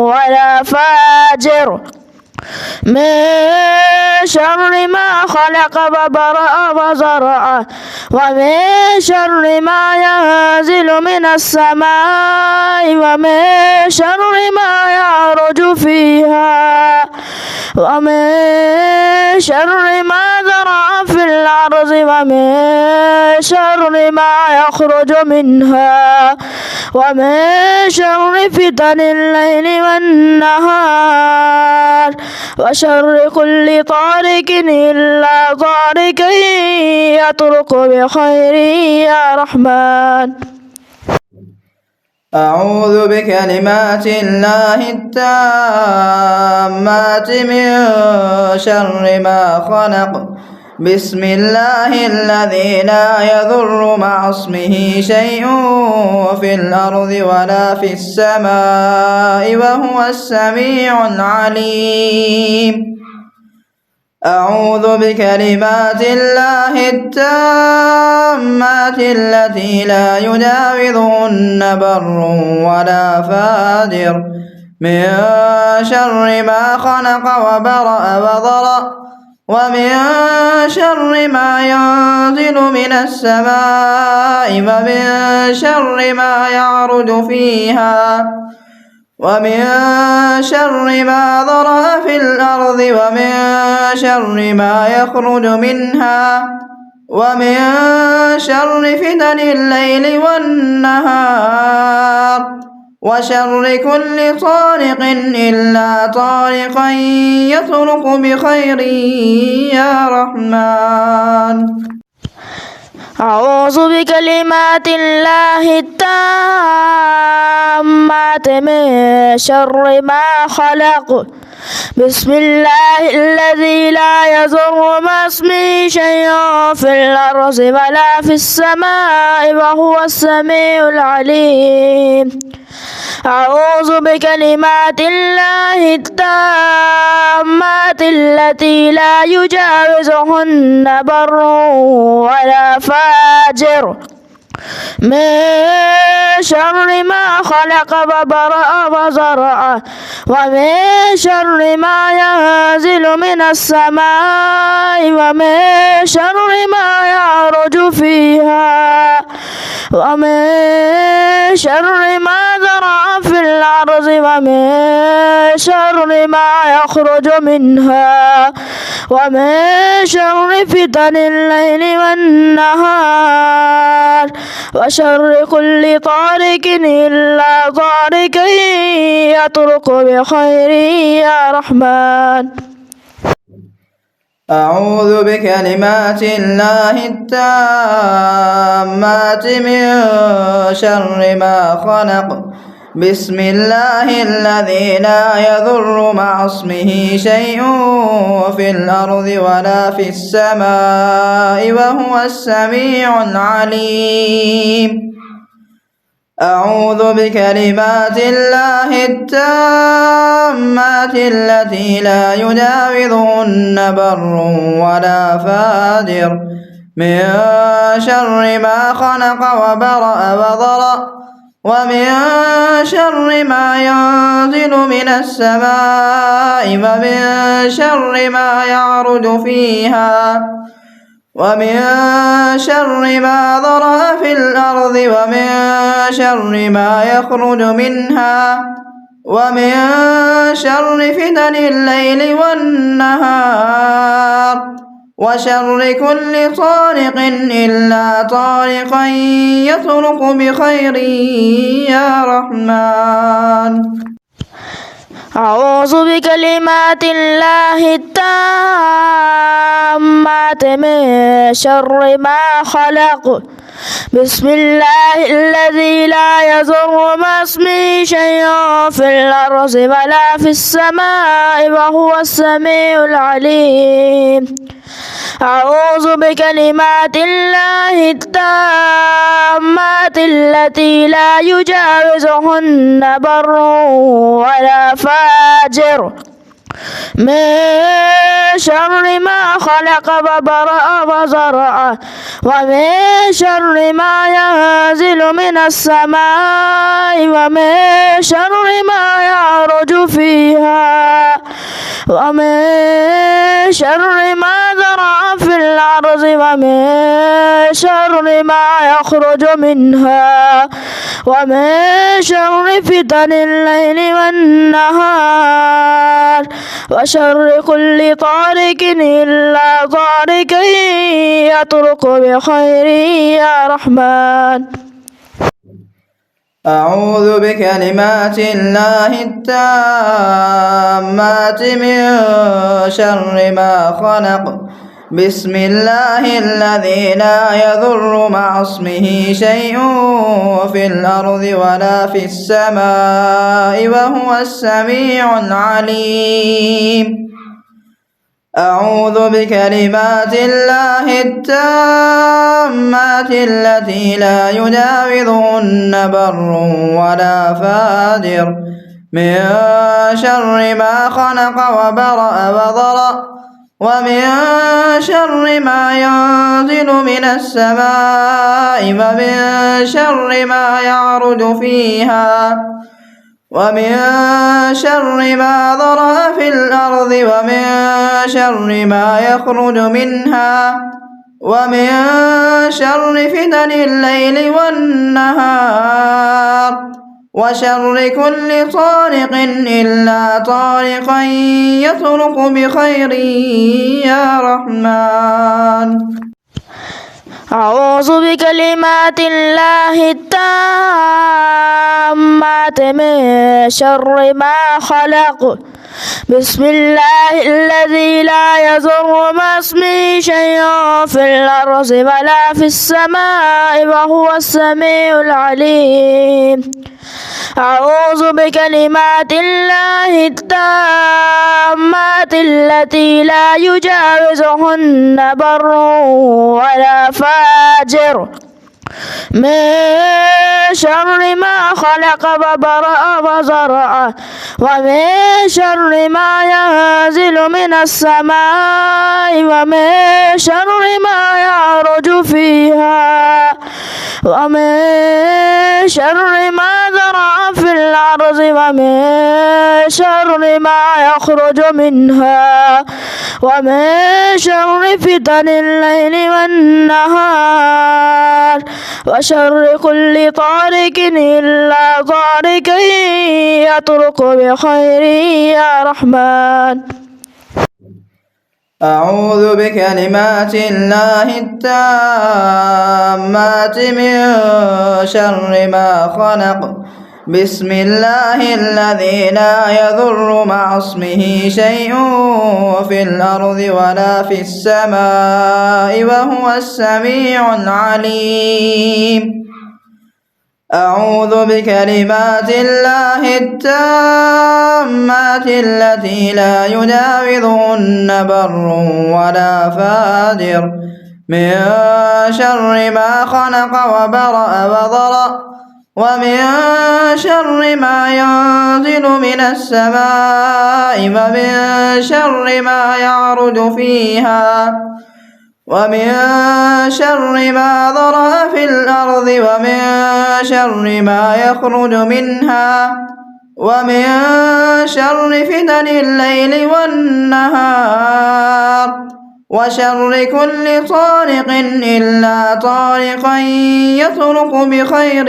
ولا فاجر من شر ما خلق وبرأ وزرع ومن شر ما ينزل من السماء ومن شر ما يعرج فيها ومن شر ما زرع في الأرض ومن شر ما يخرج منها ومن شر فتن الليل والنهار وشر كل طارق إلا طارق يطرق بخير يا رحمن أعوذ بكلمات الله التامات من شر ما خلق بسم الله الذي لا يضر مع اسمه شيء في الأرض ولا في السماء وهو السميع العليم أعوذ بكلمات الله التامات التي لا يجاوزهن بر ولا فاجر من شر ما خلق وبرأ وضرأ ومن شر ما ينزل من السماء ومن شر ما يعرج فيها ومن شر ما ذرأ في الأرض ومن شر ما يخرج منها ومن شر فتن الليل والنهار وشر كل طارق إلا طارقا يطرق بخير يا رحمن أعوذ بكلمات الله التامات من شر ما خلق بسم الله الذي لا يضر مع اسمه شيء في الأرض ولا في السماء وهو السميع العليم أعوذ بكلمات الله التامات التي لا يجاوزهن بر ولا فاجر من شر ما خلق وبرأ وزرع ومن شر ما ينزل من السماء ومن شر ما يعرج فيها ومن شر ما ذرأ في الأرض ومن شر ما يخرج منها ومن شر فتن الليل والنهار وشر كل طارق إلا طارق يطرق بخير يا رحمن أعوذ بكلمات الله التامات من شر ما خلق بسم الله الذي لا يضر مع اسمه شيء في الأرض ولا في السماء وهو السميع العليم أعوذ بكلمات الله التامات التي لا يجاوزهن بر ولا فاجر من شر ما خلق وبرأ وضرأ ومن شر ما ينزل من السماء ومن شر ما يعرج فيها ومن شر ما ذرأ في الأرض ومن شر ما يخرج منها ومن شر فتن الليل والنهار وشر كل طارق إلا طارقا يطرق بخير يا رحمن أعوذ بكلمات الله التامات من شر ما خلق بسم الله الذي لا يضر مع اسمه شيء في الأرض ولا في السماء وهو السميع العليم أعوذ بكلمات الله التامات التي لا يجاوزهن بر ولا فاجر من شر ما خلق وبرأ وزرع ومن شر ما ينزل من السماء ومن شر ما يعرج فيها ومن شر ما ذرأ في الأرض ومن شر ما يخرج منها ومن شر فتن الليل والنهار وشر كل طارق إلا طارق يطرق بخير يا رحمن أعوذ بكلمات الله التامات من شر ما خلق بسم الله الذي لا يضر مع اسمه شيء في الأرض ولا في السماء وهو السميع العليم أعوذ بكلمات الله التامات التي لا يجاوزهن بر ولا فاجر من شر ما خلق وبرأ وضرأ ومن شر ما ينزل من السماء ومن شر ما يعرج فيها ومن شر ما ذرأ في الأرض ومن شر ما يخرج منها ومن شر فتن الليل والنهار وشر كل طارق إلا طارقا يطرق بخير يا رحمن. أعوذ بكلمات الله التامات من شر ما خلق. بسم الله الذي لا يضر مع اسمه شيء في الأرض ولا في السماء وهو السميع العليم. أعوذ بكلمات الله التامات التي لا يجاوزهن بر ولا فاجر من شر ما خلق وبرأ وزرع ومن شر ما ينزل من السماء ومن شر ما يعرج فيها ومن شر ما ذرأ في الأرض ومن شر ما يخرج منها ومن شر فتن الليل والنهار وشر كل طارق إلا طارق يطرق بخير يا رحمن. أعوذ بكلمات الله التامات من شر ما خلق. بسم الله الذي لا يضر مع اسمه شيء في الأرض ولا في السماء وهو السميع العليم. أعوذ بكلمات الله التامات التي لا يجاوزهن بر ولا فاجر من شر ما خلق وبرأ وضرأ ومن شر ما ينزل من السماء ومن شر ما يعرج فيها ومن شر ما ذرأ في الأرض ومن شر ما يخرج منها ومن شر فتن الليل والنهار وشر كل طارق إلا طارقا يطرق بخير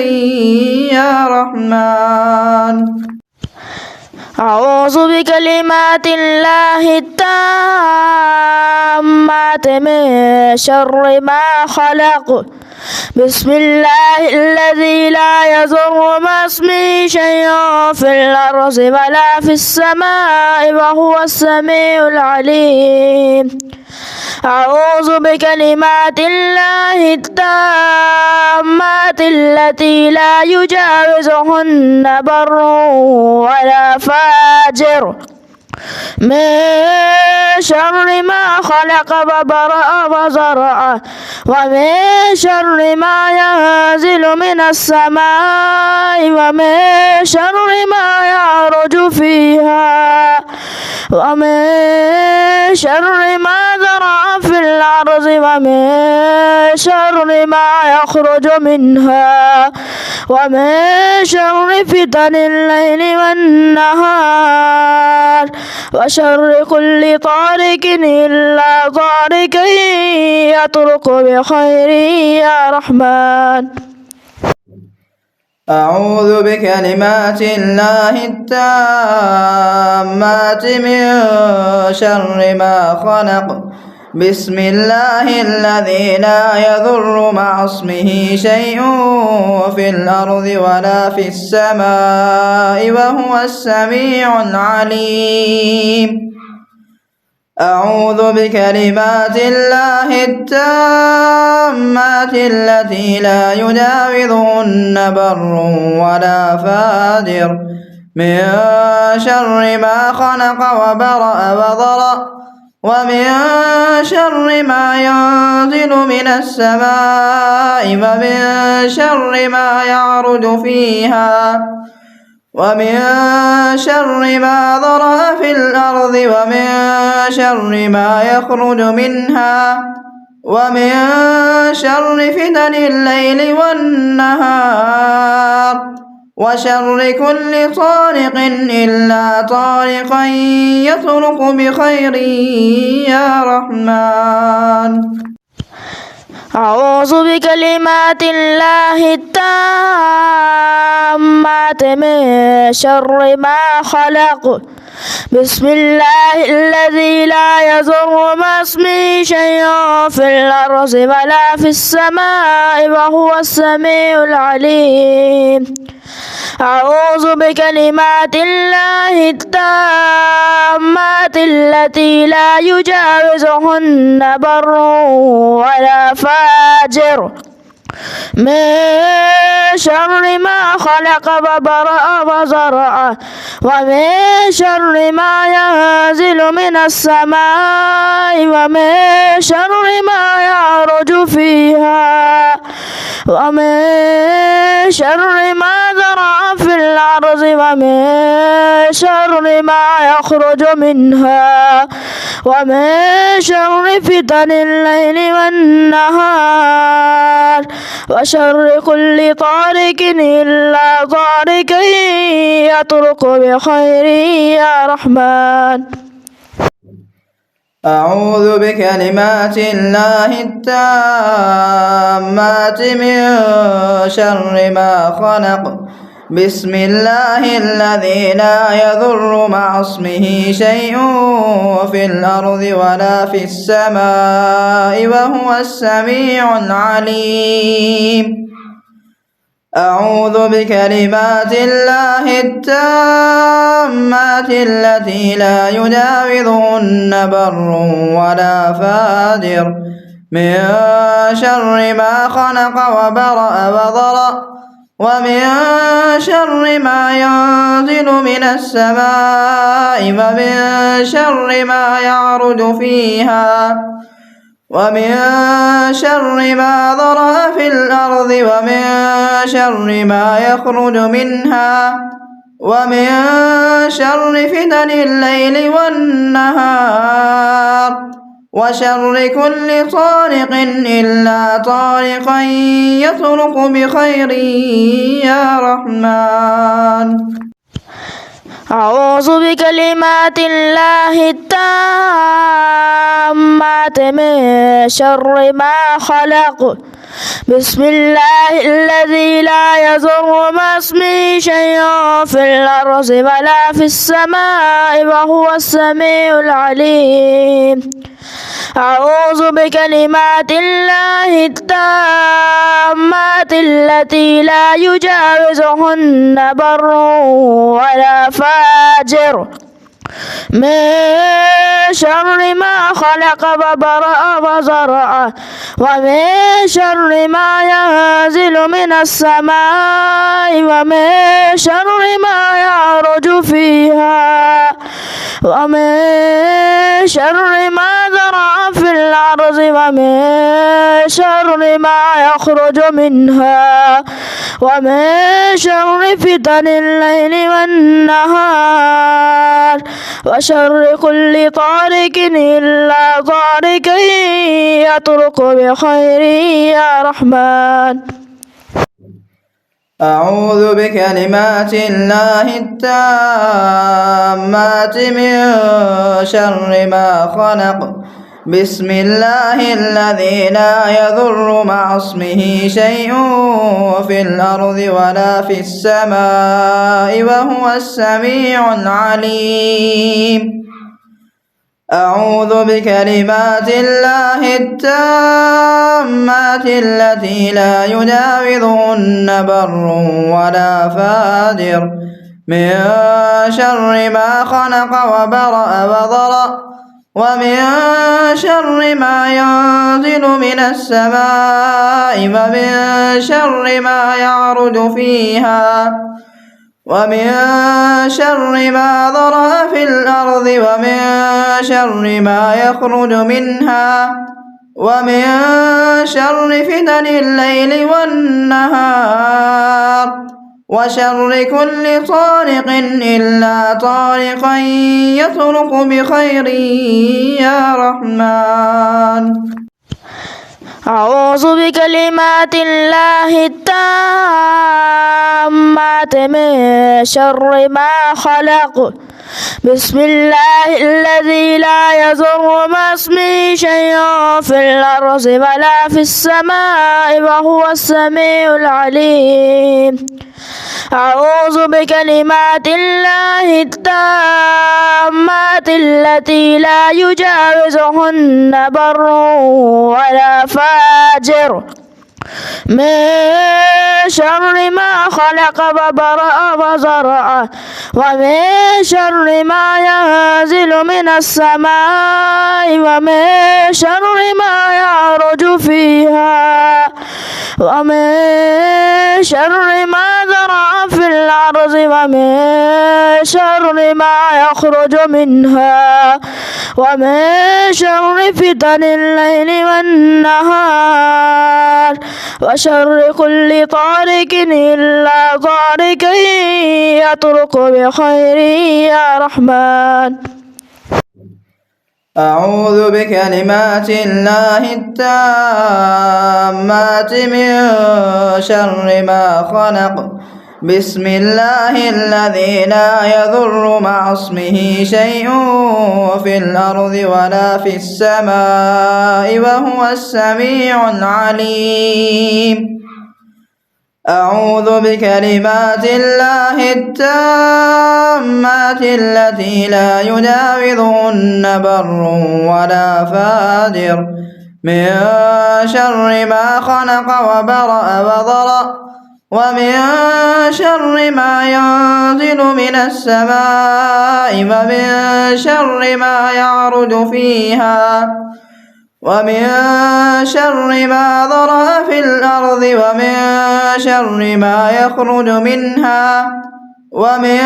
يا رحمن. أعوذ بكلمات الله التامات من شر ما خلق. بسم الله الذي لا يضر مع اسمه شيء في الأرض ولا في السماء وهو السميع العليم. أعوذ بكلمات الله التامات التي لا يجاوزهن بر ولا فاجر من شر ما خلق وبرأ وزرع ومن شر ما ينزل من السماء ومن شر ما يعرج فيها ومن شر ما ذرأ في الأرض ومن شر ما يخرج منها ومن شر فتن الليل والنهار وشر كل طارق إلا طارق يطرق بخير يا رحمن. أعوذ بكلمات الله التامات من شر ما خلق. بسم الله الذي لا يضر مع اسمه شيء في الأرض ولا في السماء وهو السميع العليم. أعوذ بكلمات الله التامات التي لا يجاوزهن بر ولا فاجر من شر ما خلق وبرأ وضرأ ومن شر ما ينزل من السماء ومن شر ما يعرج فيها ومن شر ما ذرأ في الأرض ومن شر ما يخرج منها ومن شر فتن الليل والنهار وشر كل طارق إلا طارقا يطرق بخير يا رحمن. أعوذ بكلمات الله التامات من شر ما خلق. بسم الله الذي لا يضر مع اسمه شيء في الأرض ولا في السماء وهو السميع العليم. أعوذ بكلمات الله التامات التي لا يجاوزهن بر ولا فاجر من شر ما خلق وبرأ وزرع ومن شر ما ينزل من السماء ومن شر ما يعرج فيها ومن شر ما ذرأ في الأرض ومن شر ما يخرج منها ومن شر فتن الليل والنهار وشر كل طارق إلا طارق يطرق بخير يا رحمن. أعوذ بكلمات الله التامات من شر ما خلق. بسم الله الذي لا يضر مع اسمه شيء في الأرض ولا في السماء وهو السميع العليم. أعوذ بكلمات الله التامات التي لا يجاوزهن بر ولا فاجر من شر ما خلق وبرأ وضرأ ومن شر ما ينزل من السماء ومن شر ما يعرج فيها ومن شر ما ذرأ في الأرض ومن شر ما يخرج منها ومن شر فتن الليل والنهار وشر كل طارق إلا طارقا يطرق بخير يا رحمن. أعوذ بكلمات الله التامات من شر ما خلق. بسم الله الذي لا يضر مع اسمه شيء في الأرض ولا في السماء وهو السميع العليم. أعوذ بكلمات الله التامات التي لا يجاوزهن بر ولا فاجر من شر ما خلق وبرأ وزرع ومن شر ما ينزل من السماء ومن شر ما يعرج فيها ومن شر ما ذرأ في الأرض ومن شر ما يخرج منها ومن شر فتن الليل والنهار وشر كل طارق إلا طارق يطرق بخير يا رحمن. أعوذ بكلمات الله التامات من شر ما خلق. بسم الله الذي لا يضر مع اسمه شيء في الأرض ولا في السماء وهو السميع العليم. أعوذ بكلمات الله التامات التي لا يجاوزهن بر ولا فاجر من شر ما خلق وبرأ وضرأ ومن شر ما ينزل من السماء ومن شر ما يعرج فيها ومن شر ما ذرأ في الأرض ومن شر ما يخرج منها ومن شر فتن الليل والنهار وشر كل طارق إلا طارقا يطرق بخير يا رحمن. أعوذ بكلمات الله التامات من شر ما خلق. بسم الله الذي لا يضر مع اسمه شيء في الأرض ولا في السماء وهو السميع العليم. أعوذ بكلمات الله التامات التي لا يجاوزهن بر ولا فاجر من شر ما خلق وبرأ وزرع ومن شر ما ينزل من السماء ومن شر ما يعرج فيها ومن شر ما زرع في الأرض ومن شر ما يخرج منها ومن شر فتن الليل والنهار وشر كل طارق إلا طارق يطرق بخير يا رحمن. أعوذ بكلمات الله التامات من شر ما خلق. بسم الله الذي لا يضر مع اسمه شيء في الأرض ولا في السماء وهو السميع العليم. أعوذ بكلمات الله التامات التي لا يجاوزهن بر ولا فاجر من شر ما خلق وبرأ وضرأ ومن شر ما ينزل من السماء ومن شر ما يعرج فيها ومن شر ما ذرأ في الأرض ومن شر ما يخرج منها ومن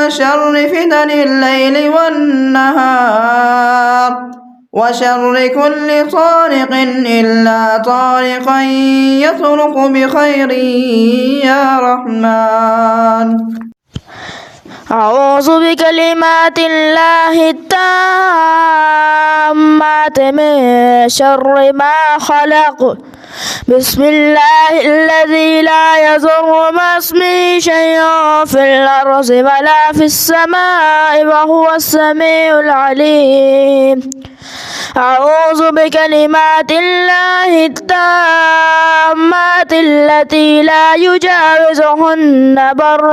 شر فتن الليل والنهار وشر كل طارق إلا طارقا يطرق بخير يا رحمن. أعوذ بكلمات الله التامات من شر ما خلق. بسم الله الذي لا يضر مع اسمه شيء في الأرض ولا في السماء وهو السميع العليم. أعوذ بكلمات الله التامات التي لا يجاوزهن بر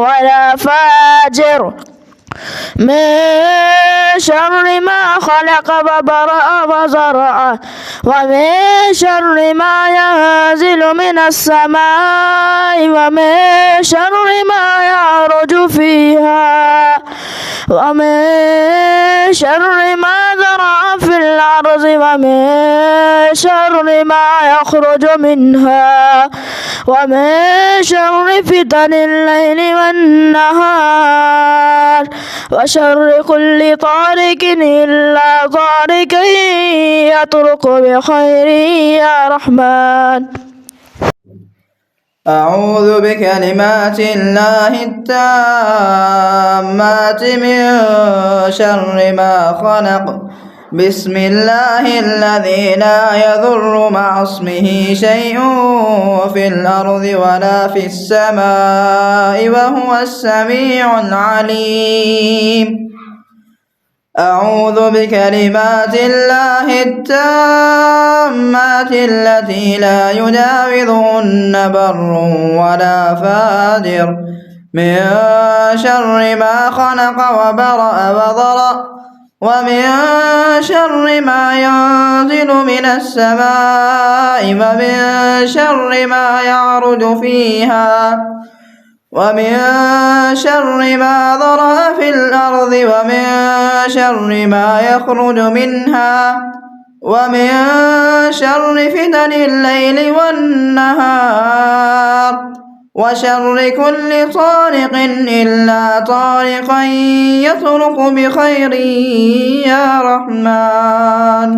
ولا فاجر من شر ما خلق وبرأ وزرع ومن شر ما ينزل من السماء ومن شر ما يعرج فيها ومن شر ما زرع في الأرض ومن شر ما يخرج منها ومن شر فتن الليل والنهار وشر كل طارق إلا طارق يطرق بخير يا رحمن. أعوذ بكلمات الله التامات من شر ما خلق. بسم الله الذي لا يضر مع اسمه شيء في الأرض ولا في السماء وهو السميع العليم. أعوذ بكلمات الله التامات التي لا يجاوزهن بر ولا فاجر من شر ما خلق وبرأ وضرأ ومن شر ما ينزل من السماء ومن شر ما يعرج فيها ومن شر ما ذرأ في الأرض ومن شر ما يخرج منها ومن شر فتن الليل والنهار وشر كل طارق إلا طارقا يطرق بخير يا رحمن.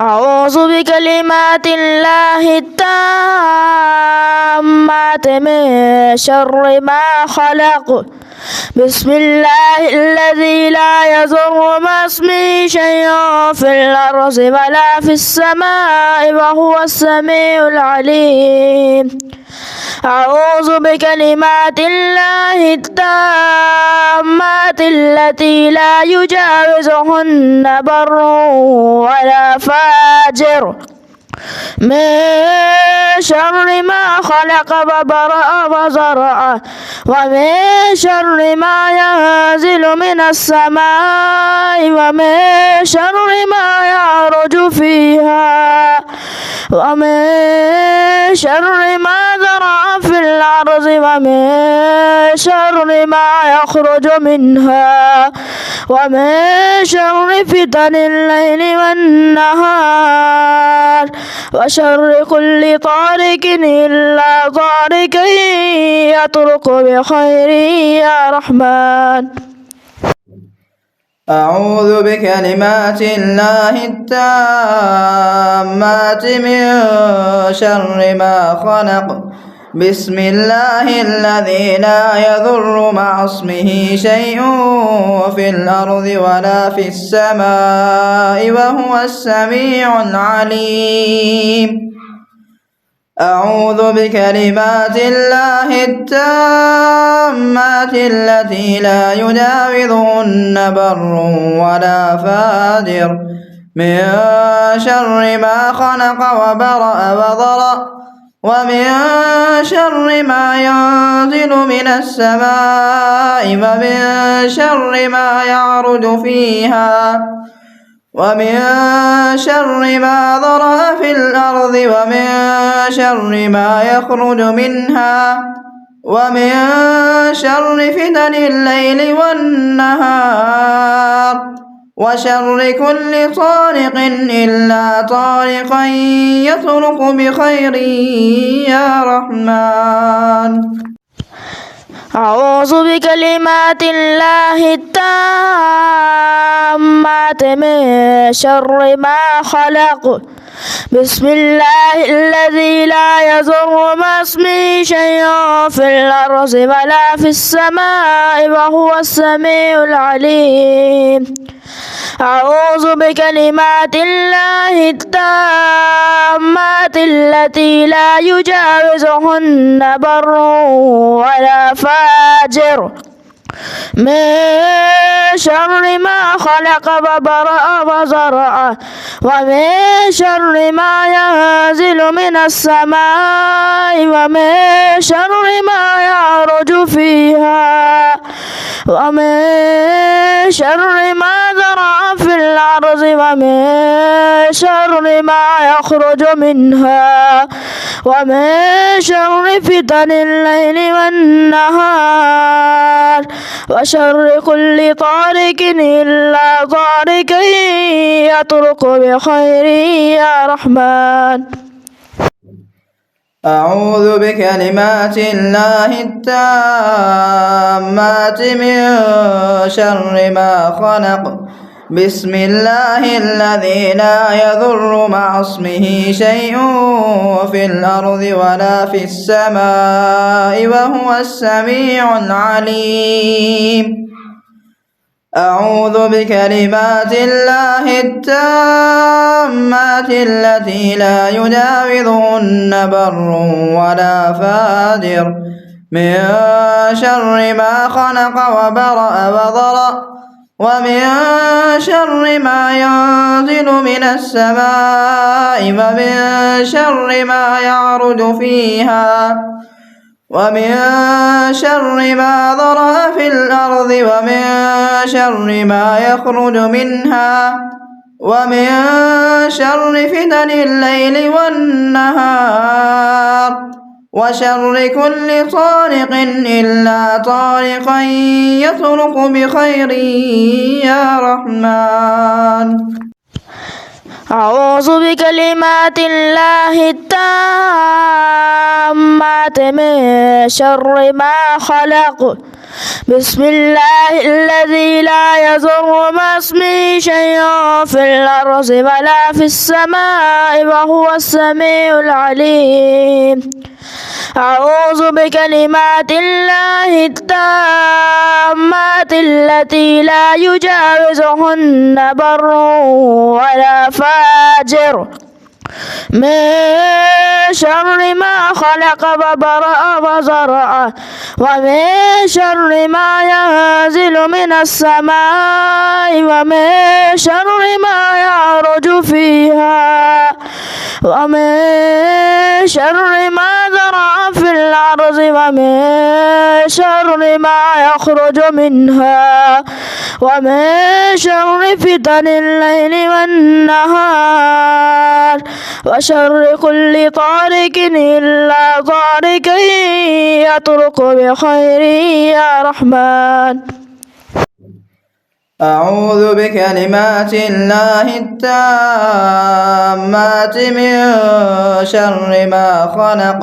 أعوذ بكلمات الله التامات من شر ما خلق. بسم الله الذي لا يضر مع اسمه شيء في الأرض ولا في السماء وهو السميع العليم. أعوذ بكلمات الله التامات التي لا يجاوزهن بر ولا فاجر من شر ما خلق وبرأ وزرع ومن شر ما ينزل من السماء ومن شر ما يعرج فيها ومن شر ما زرع في الأرض ومن شر ما يخرج منها ومن شر فتن الليل والنهار وشر كل طارق إلا طارق يطرق بخير يا رحمن. أعوذ بكلمات الله التامات من شر ما خلق. بسم الله الذي لا يضر مع اسمه شيء في الأرض ولا في السماء وهو السميع العليم. أعوذ بكلمات الله التامات التي لا يجاوزهن بر ولا فاجر من شر ما خلق وبرأ وضرأ ومن شر ما ينزل من السماء ومن شر ما يعرج فيها ومن شر ما ذرأ في الأرض ومن شر ما يخرج منها ومن شر فتن الليل والنهار وشر كل طارق إلا طارقا يطرق بخير يا رحمن. أعوذ بكلمات الله التامات من شر ما خلق. بسم الله الذي لا يضر مع اسمه شيء في الأرض ولا في السماء وهو السميع العليم. أعوذ بكلمات الله التامات التي لا يجاوزهن بر ولا فاجر من شر ما خلق وبرأ وزرع ومن شر ما ينزل من السماء ومن شر ما يعرج فيها ومن شر ما زرع في الأرض ومن شر ما يخرج منها ومن شر فتن الليل والنهار وشر كل طارق إلا طارق يطرق بخير يا رحمن. أعوذ بكلمات الله التامات من شر ما خلق. بسم الله الذي لا يضر مع اسمه شيء في الأرض ولا في السماء وهو السميع العليم. أعوذ بكلمات الله التامات التي لا يجاوزهن بر ولا فاجر من شر ما خلق وبرأ وضرأ ومن شر ما ينزل من السماء ومن شر ما يعرج فيها ومن شر ما ذرأ في الأرض ومن شر ما يخرج منها ومن شر فتن الليل والنهار وشر كل طارق إلا طارقا يطرق بخير يا رحمن. أعوذ بكلمات الله التامات من شر ما خلق بسم الله الذي لا يضر مع اسمه شيء في الأرض ولا في السماء وهو السميع العليم أعوذ بكلمات الله التامات التي لا يجاوزهن بر ولا فاجر من شر ما خلق وبرأ وزرع ومن شر ما ينزل من السماء ومن شر ما يعرج فيها ومن شر ما زرع في الأرض ومن شر ما يخرج منها ومن شر فتن الليل والنهار وشر كل طارق إلا طارق يطرق بخير يا رحمن. أعوذ بكلمات الله التامات من شر ما خلق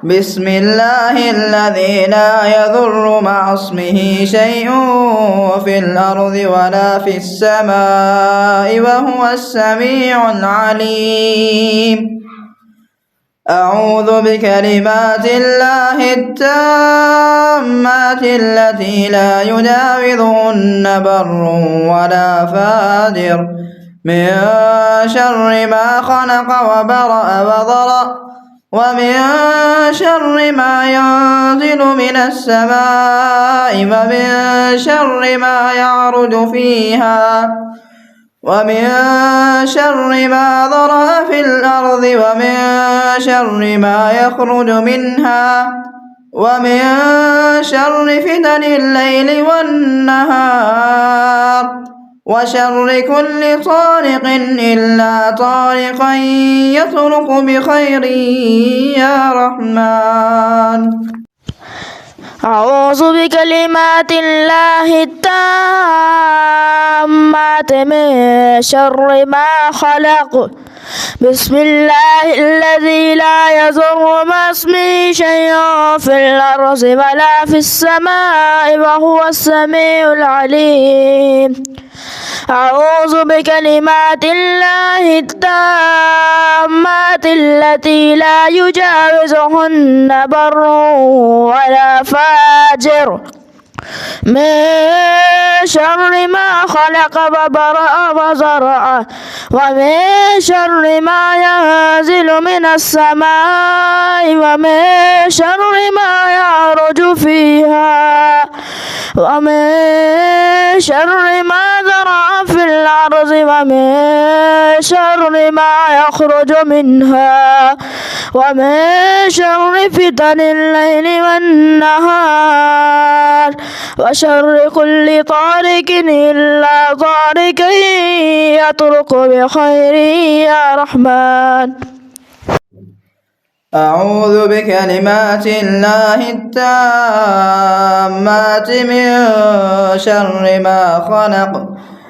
بسم الله الذي لا يضر مع اسمه شيء في الأرض ولا في السماء وهو السميع العليم. أعوذ بكلمات الله التامات التي لا يجاوزهن بر ولا فاجر من شر ما خلق وبرأ وضرأ ومن شر ما ينزل من السماء ومن شر ما يعرج فيها ومن شر ما ذرأ في الأرض ومن شر ما يخرج منها ومن شر فتن الليل والنهار وشر كل طارق إلا طارقا يطرق بخير يا رحمن. أعوذ بكلمات الله التامات من شر ما خلق بسم الله الذي لا يضر مع اسمه شيء في الأرض ولا في السماء وهو السميع العليم. أعوذ بكلمات الله التامات التي لا يجاوزهن بر ولا فاجر من شر ما خلق وبرأ وزرع ومن شر ما ينزل من السماء ومن شر ما يعرج فيها ومن شر ما زرع في الأرض ومن شر ما يخرج منها ومن شر فتن الليل والنهار وشر كل طارق إلا طارق يطرق بخير يا رحمن. أعوذ بكلمات الله التامات من شر ما خلق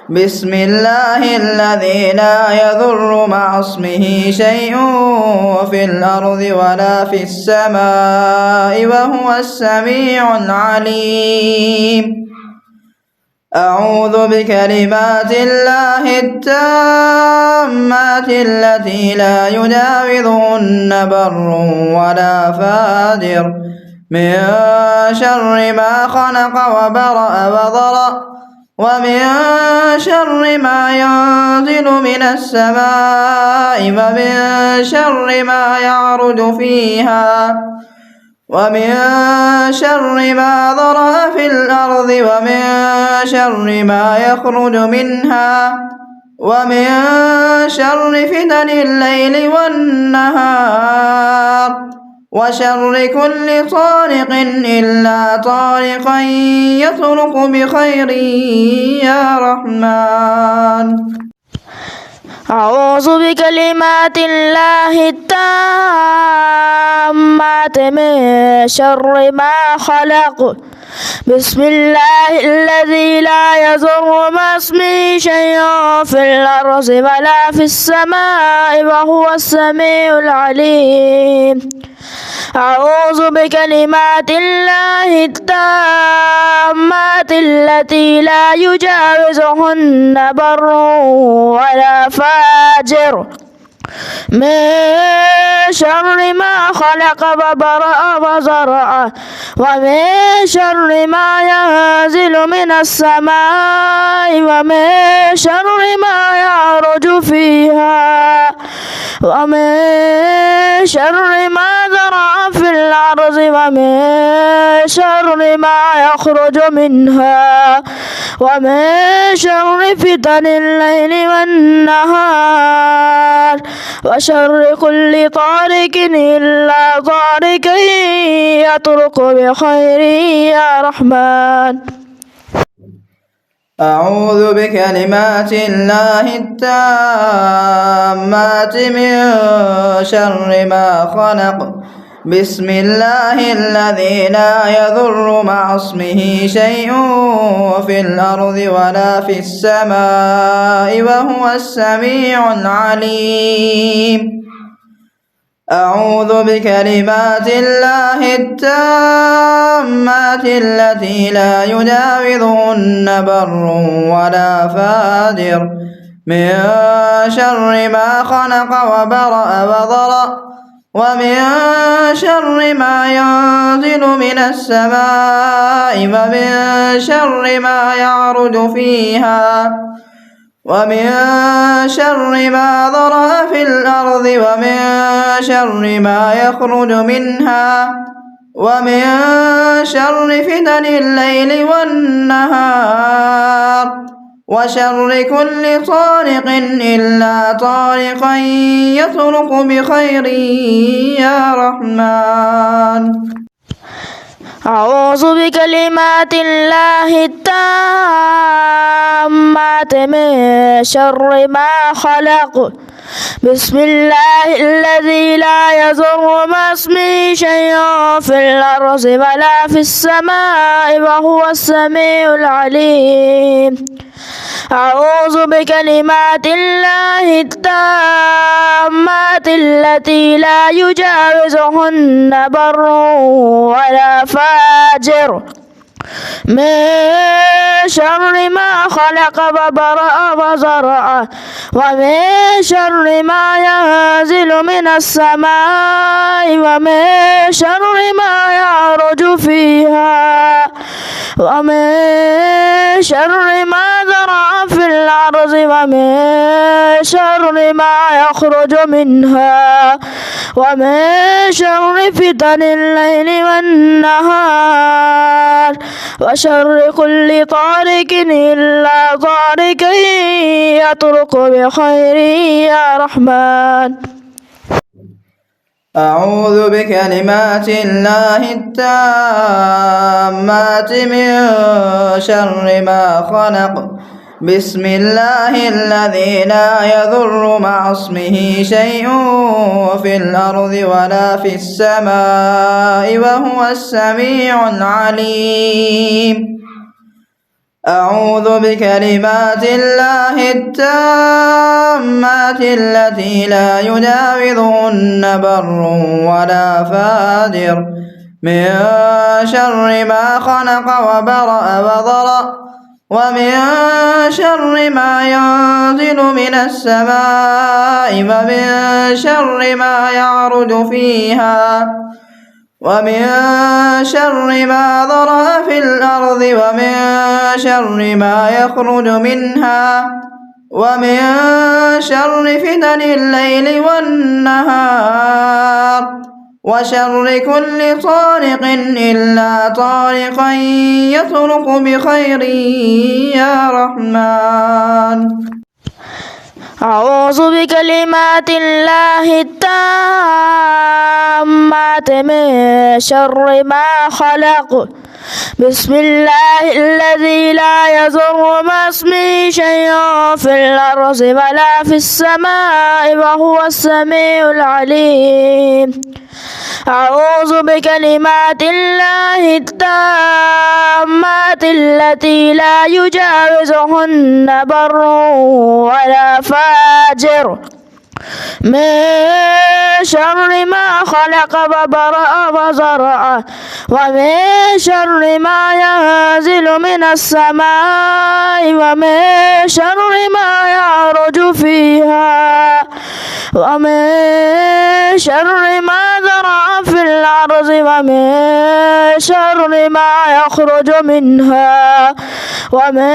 بسم الله الذي لا يضر مع اسمه شيء في الأرض ولا في السماء وهو السميع العليم. أعوذ بكلمات الله التامات التي لا يجاوزهن بر ولا فاجر من شر ما خلق وبرأ وضرأ ومن شر ما ينزل من السماء ومن شر ما يعرج فيها ومن شر ما ذرأ في الأرض ومن شر ما يخرج منها ومن شر فتن الليل والنهار وشر كل طارق إلا طارقا يطرق بخير يا رحمن. أعوذ بكلمات الله التامات من شر ما خلق بسم الله الذي لا يضر مع اسمه شيء في الأرض ولا في السماء وهو السميع العليم. أعوذ بكلمات الله التامات التي لا يجاوزهن بر ولا فاجر من شر ما خلق وبرأ وزرع ومن شر ما ينزل من السماء ومن شر ما يعرج فيها ومن شر ما زرع في الأرض ومن شر ما يخرج منها ومن شر فتن الليل والنهار وشر كل طارق إلا طارق يطرق بخير يا رحمن. أعوذ بكلمات الله التامات من شر ما خلق. بسم الله الذي لا يضر مع اسمه شيء في الأرض ولا في السماء وهو السميع العليم. أعوذ بكلمات الله التامات التي لا يجاوزهن بر ولا فاجر من شر ما خلق وبرأ وضرأ ومن شر ما ينزل من السماء ومن شر ما يعرج فيها ومن شر ما ذرأ في الأرض ومن شر ما يخرج منها ومن شر فتن الليل والنهار وشر كل طارق إلا طارقا يطرق بخير يا رحمن. أعوذ بكلمات الله التامات من شر ما خلق. بسم الله الذي لا يضر مع اسمه شيء في الأرض ولا في السماء وهو السميع العليم. أعوذ بكلمات الله التامات التي لا يجاوزهن بر ولا فاجر من شر ما خلق وبرأ وزرع ومن شر ما ينزل من السماء ومن شر ما يعرج فيها ومن شر ما زرع في الأرض ومن شر ما يخرج منها ومن شر فتن الليل والنهار وشر كل طارق إلا طارق يطرق بخير يا رحمن. أعوذ بكلمات الله التامات من شر ما خلق. بسم الله الذي لا يضر مع اسمه شيء في الأرض ولا في السماء وهو السميع العليم. أعوذ بكلمات الله التامات التي لا يجاوزهن بر ولا فاجر من شر ما خلق وبرأ وضرأ ومن شر ما ينزل من السماء ومن شر ما يعرج فيها ومن شر ما ذرأ في الأرض ومن شر ما يخرج منها ومن شر فتن الليل والنهار وشر كل طارق إلا طارقا يطرق بخير يا رحمن. أعوذ بكلمات الله التامات من شر ما خلق. بسم الله الذي لا يضر مع اسمه شيء في الأرض ولا في السماء وهو السميع العليم. أعوذ بكلمات الله التامات التي لا يجاوزهن بر ولا فاجر من شر ما خلق وبرأ وزرع ومن شر ما ينزل من السماء ومن شر ما يعرج فيها ومن شر ما ذرع في الأرض ومن شر ما يخرج منها ومن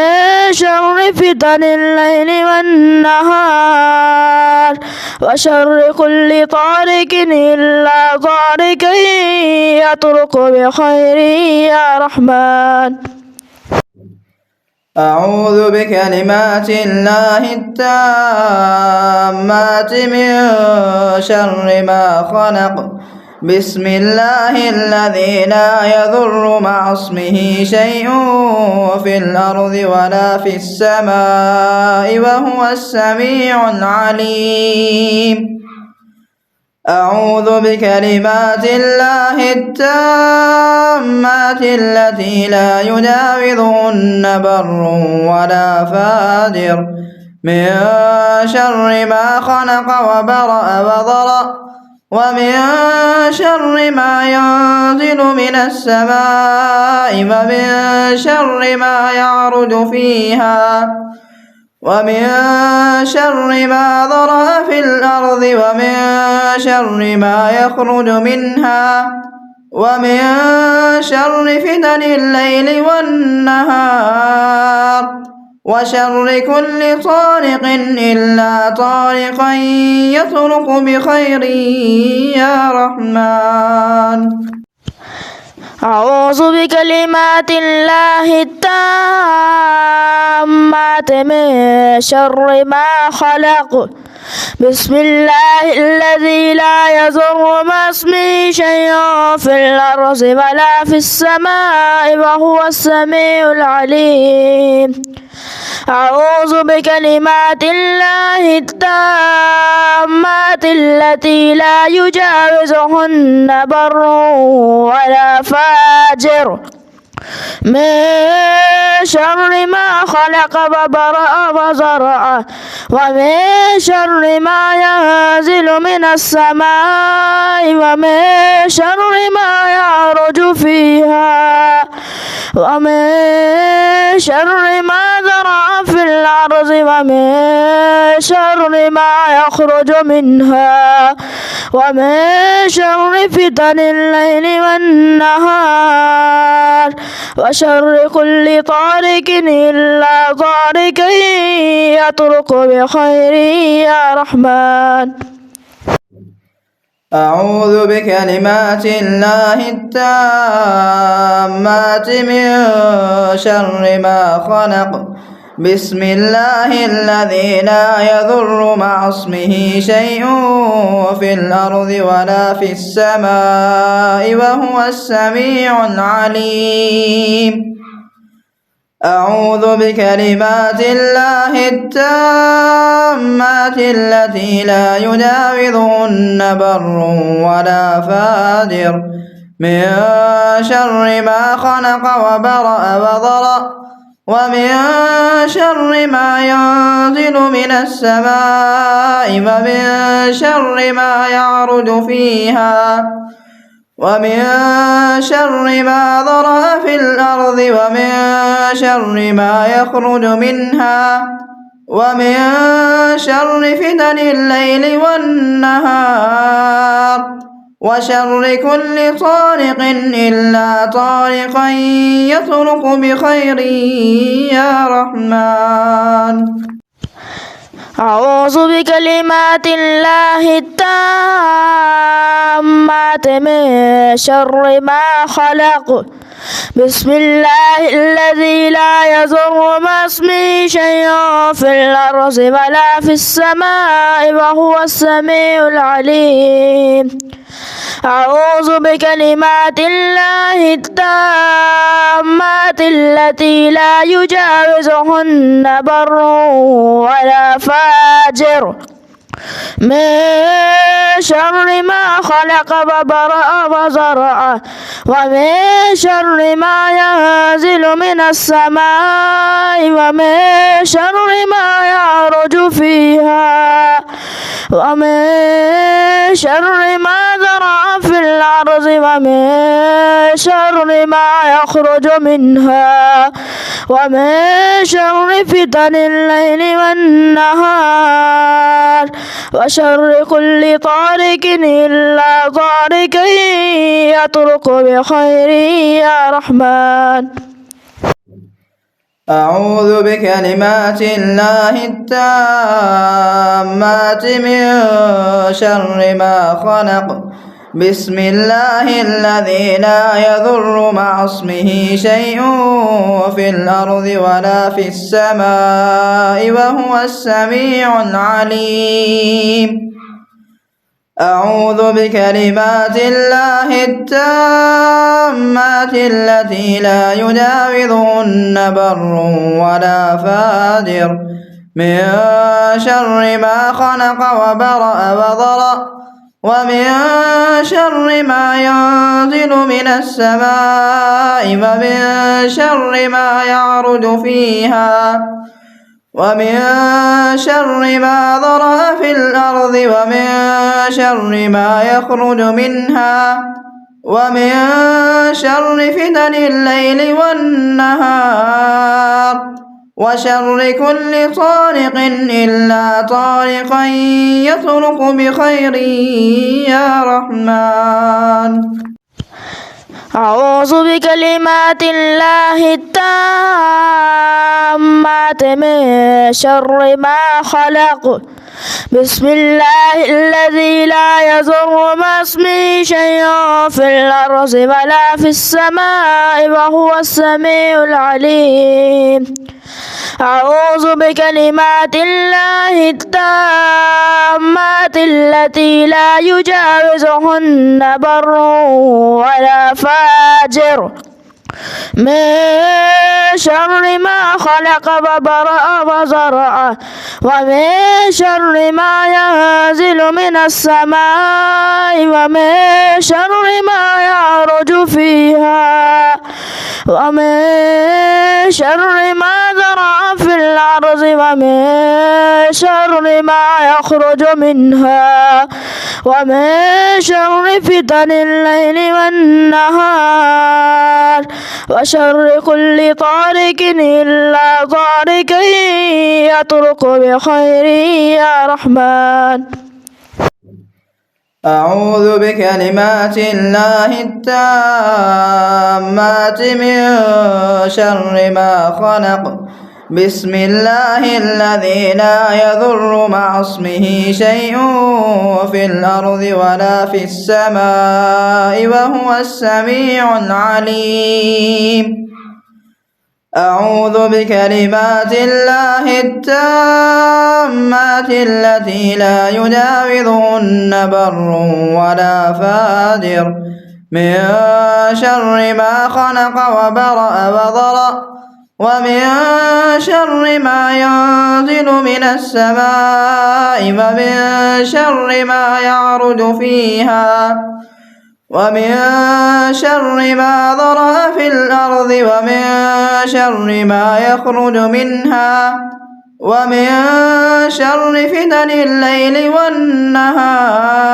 شر فتن الليل والنهار وشر كل طارق إلا طارق يطرق بخير يا رحمن. أعوذ بكلمات الله التامات من شر ما خلق. بسم الله الذي لا يضر مع اسمه شيء في الأرض ولا في السماء وهو السميع العليم. أعوذ بكلمات الله التامات التي لا يجاوزهن بر ولا فاجر من شر ما خلق وبرأ وضرأ ومن شر ما ينزل من السماء ومن شر ما يعرج فيها ومن شر ما ذرأ في الأرض ومن شر ما يخرج منها ومن شر فتن الليل والنهار وشر كل طارق إلا طارقا يطرق بخير يا رحمن. أعوذ بكلمات الله التامات من شر ما خلق. بسم الله الذي لا يضر مع اسمه شيء في الأرض ولا في السماء وهو السميع العليم. أعوذ بكلمات الله التامات التي لا يجاوزهن بر ولا فاجر من شر ما خلق وبرأ وزرع ومن شر ما ينزل من السماء ومن شر ما يعرج فيها ومن شر ما ذرع في الأرض ومن شر ما يخرج منها ومن شر فتن الليل والنهار وشر كل طارق إلا طارق يطرق بخير يا رحمن. أعوذ بكلمات الله التامات من شر ما خلق. بسم الله الذي لا يضر مع اسمه شيء في الأرض ولا في السماء وهو السميع العليم. أعوذ بكلمات الله التامات التي لا يجاوزهن بر ولا فاجر من شر ما خلق وبرأ وضرأ ومن شر ما ينزل من السماء ومن شر ما يعرج فيها ومن شر ما ذرأ في الأرض ومن شر ما يخرج منها ومن شر فتن الليل والنهار وشر كل طارق إلا طارقا يطرق بخير يا رحمن. أعوذ بكلمات الله التامات من شر ما خلق. بسم الله الذي لا يضر مع اسمه شيء في الأرض ولا في السماء وهو السميع العليم. أعوذ بكلمات الله التامات التي لا يجاوزهن بر ولا فاجر من شر ما خلق وبرأ وزرع ومن شر ما ينزل من السماء ومن شر ما يعرج فيها ومن شر ما ذرع في الأرض ومن شر ما يخرج منها ومن شر فتن الليل والنهار وشر كل طارق إلا طارق يطرق بخير يا رحمن. أعوذ بكلمات الله التامات من شر ما خلق. بسم الله الذي لا يضر مع اسمه شيء في الأرض ولا في السماء وهو السميع العليم. أعوذ بكلمات الله التامات التي لا يجاوزهن بر ولا فاجر من شر ما خلق وبرأ وضرأ ومن شر ما ينزل من السماء ومن شر ما يعرج فيها ومن شر ما ذرأ في الأرض ومن شر ما يخرج منها ومن شر فتن الليل والنهار وشر كل طارق إلا طارقا يطرق بخير يا رحمن. أعوذ بكلمات الله التامات من شر ما خلق. بسم الله الذي لا يضر مع اسمه شيء في الأرض ولا في السماء وهو السميع العليم. أعوذ بكلمات الله التامات التي لا يجاوزهن بر ولا فاجر من شر ما خلق وبرأ وزرع ومن شر ما ينزل من السماء ومن شر ما يعرج فيها ومن شر ما ذرع في الأرض ومن شر ما يخرج منها ومن شر فتن الليل والنهار وشر كل طارق إلا طارق يطرق بخير يا رحمن. أعوذ بكلمات الله التامات من شر ما خلق. بسم الله الذي لا يضر مع اسمه شيء في الأرض ولا في السماء وهو السميع العليم. أعوذ بكلمات الله التامات التي لا يجاوزهن بر ولا فاجر من شر ما خلق وبرأ وضرأ ومن شر ما ينزل من السماء ومن شر ما يعرج فيها ومن شر ما ذرأ في الأرض ومن شر ما يخرج منها ومن شر فتن الليل والنهار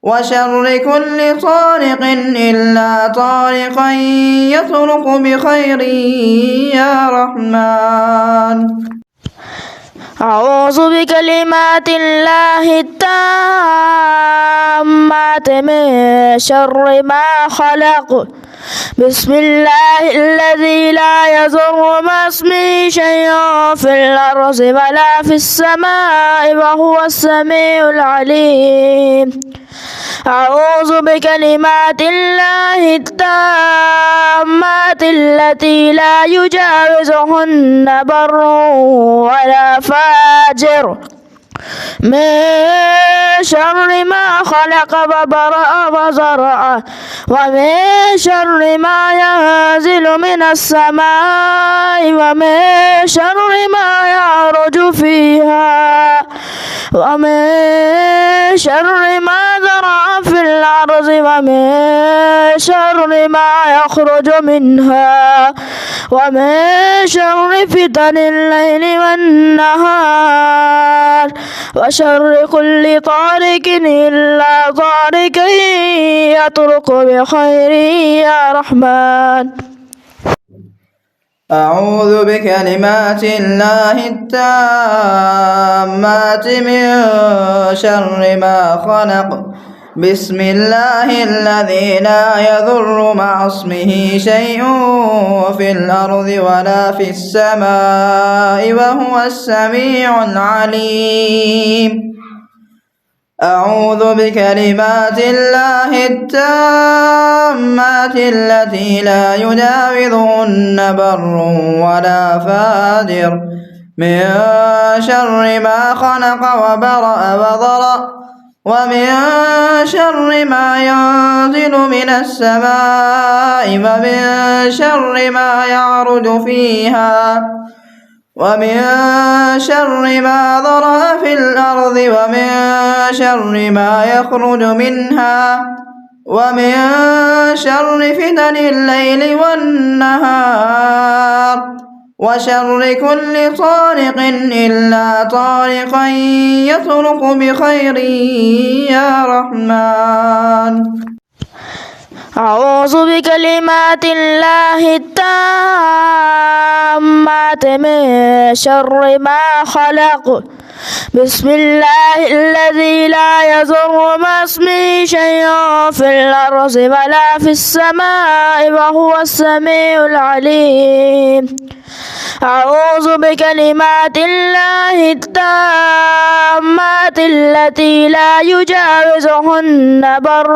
وشر كل طارق إلا طارقا يطرق بخير يا رحمن. أعوذ بكلمات الله التامات من شر ما خلق. بسم الله الذي لا يضر مع اسمه شيء في الأرض ولا في السماء وهو السميع العليم. أعوذ بكلمات الله التامات التي لا يجاوزهن بر ولا فاجر من شر ما خلق وبرأ وزرع ومن شر ما ينزل من السماء ومن شر ما يعرج فيها ومن شر ما زرع في الأرض ومن شر ما يخرج منها ومن شر فتن الليل والنهار وشر كل طارق إلا طارق يطرق بخير يا رحمن. أعوذ بكلمات الله التامات من شر ما خلق. بسم الله الذي لا يضر مع اسمه شيء في الأرض ولا في السماء وهو السميع العليم. أعوذ بكلمات الله التامات التي لا يجاوزهن بر ولا فاجر من شر ما خلق وبرأ وضرأ ومن شر ما ينزل من السماء ومن شر ما يعرج فيها ومن شر ما ذرأ في الأرض ومن شر ما يخرج منها ومن شر فتن الليل والنهار وشر كل طارق إلا طارقا يطرق بخير يا رحمن. أعوذ بكلمات الله التامات من شر ما خلق. بسم الله الذي لا يضر مع اسمه شيء في الأرض ولا في السماء وهو السميع العليم. أعوذ بكلمات الله التامات التي لا يجاوزهن بر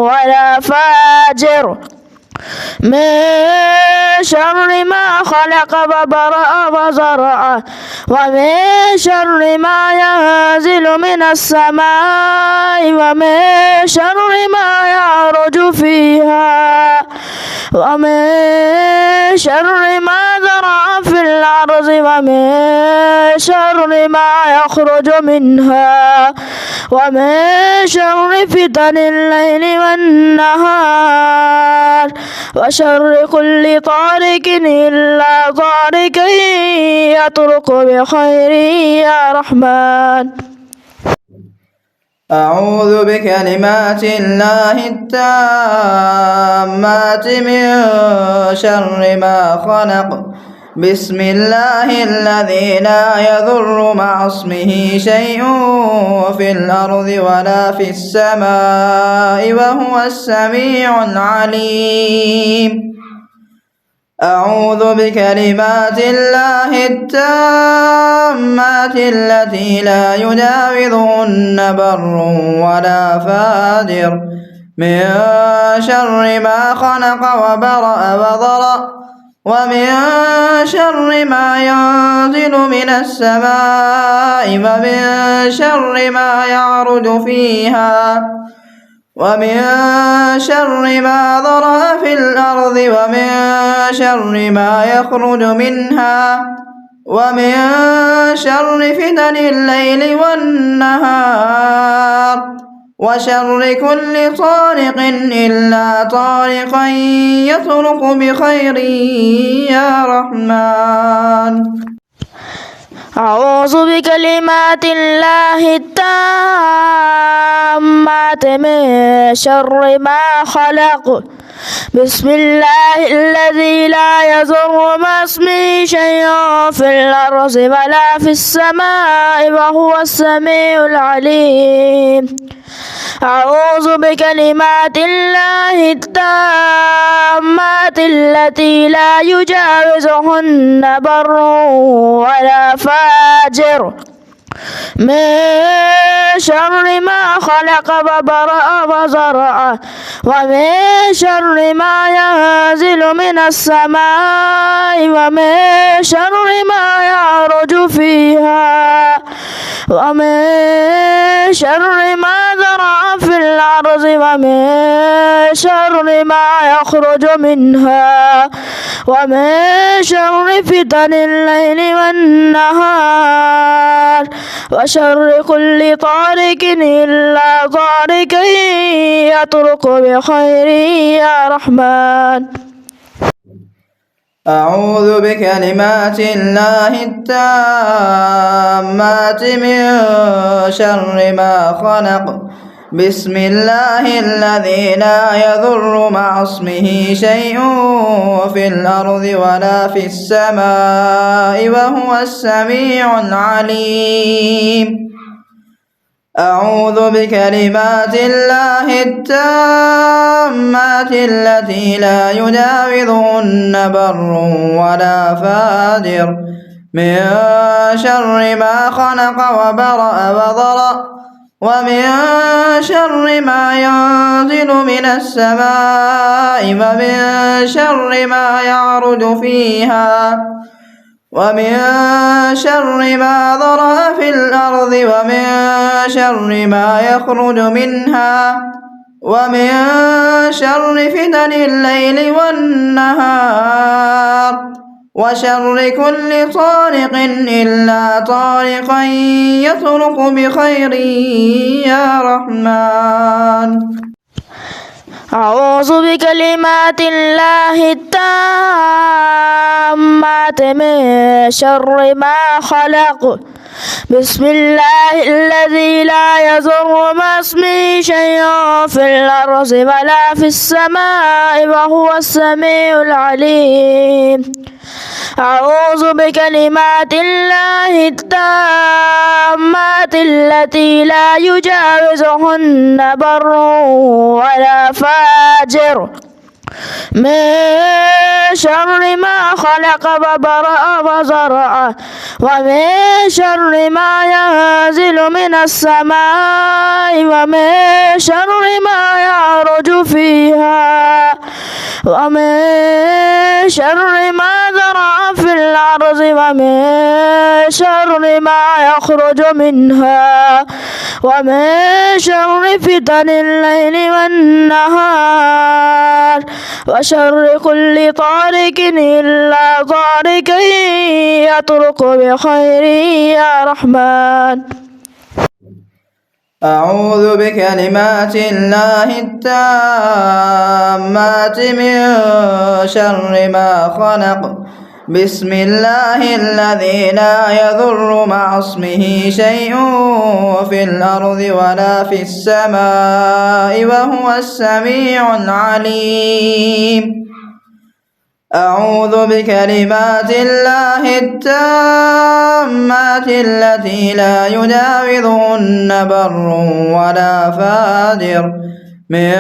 ولا فاجر من شر ما خلق وبرأ وزرع ومن شر ما ينزل من السماء ومن شر ما يعرج فيها ومن شر ما زرع في الأرض ومن شر ما يخرج منها ومن شر فتن الليل والنهار وشر كل طارق إلا طارق يطرق بخير يا رحمن. أعوذ بكلمات الله التامات من شر ما خلق. بسم الله الذي لا يضر مع اسمه شيء في الأرض ولا في السماء وهو السميع العليم. أعوذ بكلمات الله التامات التي لا يجاوزهن بر ولا فاجر من شر ما خلق وبرأ وضرأ ومن شر ما ينزل من السماء ومن شر ما يعرج فيها ومن شر ما ذرأ في الأرض ومن شر ما يخرج منها ومن شر فتن الليل والنهار وشر كل طارق إلا طارقا يطرق بخير يا رحمن. أعوذ بكلمات الله التامات التامات من شر ما خلق بسم الله الذي لا يضر مع اسمه شيء في الأرض ولا في السماء وهو السميع العليم أعوذ بكلمات الله التامات التي لا يجاوزهن بر ولا فاجر من شر ما خلق وبرأ وزرع ومن شر ما ينزل من السماء ومن شر ما يعرج فيها ومن شر ما زرع في الأرض ومن شر ما يخرج منها ومن شر فتن الليل والنهار وشر كل طارق إلا طارق يطرق بخير يا رحمن أعوذ بكلمات الله التامات من شر ما خلق بسم الله الذي لا يضر مع اسمه شيء في الأرض ولا في السماء وهو السميع العليم أعوذ بكلمات الله التامات التي لا يجاوزهن بر ولا فاجر من شر ما خلق وبرأ وضرأ ومن شر ما ينزل من السماء ومن شر ما يعرج فيها ومن شر ما ذرأ في الأرض ومن شر ما يخرج منها ومن شر فتن الليل والنهار وشر كل طارق إلا طارقا يطرق بخير يا رحمن أعوذ بكلمات الله التامات من شر ما خلق بسم الله الذي لا يضر مع اسمه شيء في الأرض ولا في السماء وهو السميع العليم أعوذ بكلمات الله التامات التي لا يجاوزهن بر ولا فاجر من شر ما خلق وبرأ وزرع ومن شر ما ينزل من السماء ومن شر ما يعرج فيها ومن شر ما زرع في الأرض ومن شر ما يخرج منها ومن شر فتن الليل والنهار وشر كل طارق إلا طارق يطرق بخير يا رحمن أعوذ بكلمات الله التامات من شر ما خلق بسم الله الذي لا يضر مع اسمه شيء في الأرض ولا في السماء وهو السميع العليم أعوذ بكلمات الله التامات التي لا يجاوزهن بر ولا فاجر من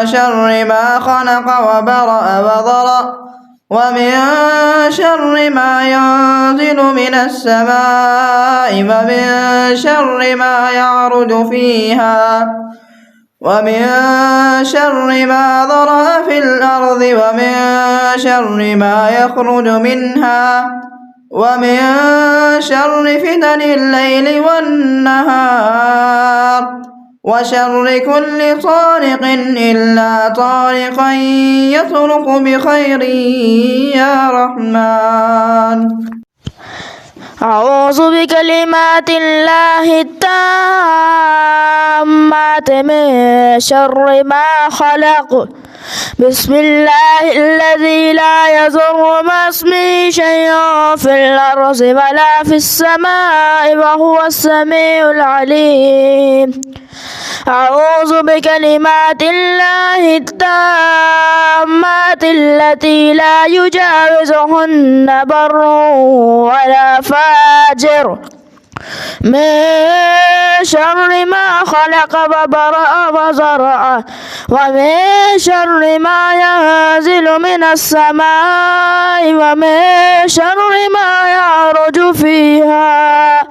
شر ما خلق وبرأ وضرأ ومن شر ما ينزل من السماء ومن شر ما يعرج فيها ومن شر ما ذرأ في الأرض ومن شر ما يخرج منها ومن شر فتن الليل والنهار وشر كل طارق إلا طارقا يطرق بخير يا رحمن أعوذ بكلمات الله التامات من شر ما خلق بسم الله الذي لا يضر مع اسمه شيء في الأرض ولا في السماء وهو السميع العليم. أعوذ بكلمات الله التامات التي لا يجاوزهن بر ولا فاجر من شر ما خلق وبرأ وزرع ومن شر ما ينزل من السماء ومن شر ما يعرج فيها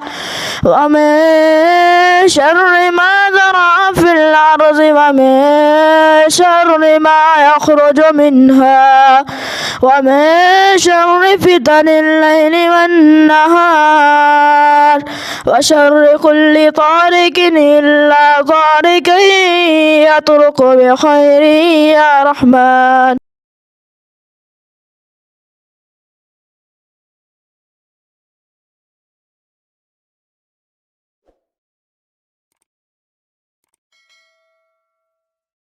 ومن شر ما زرع في الأرض ومن شر ما يخرج منها ومن شر فتن الليل والنهار وشر كل طارق إلا طارق يطرق بخير يا رحمن.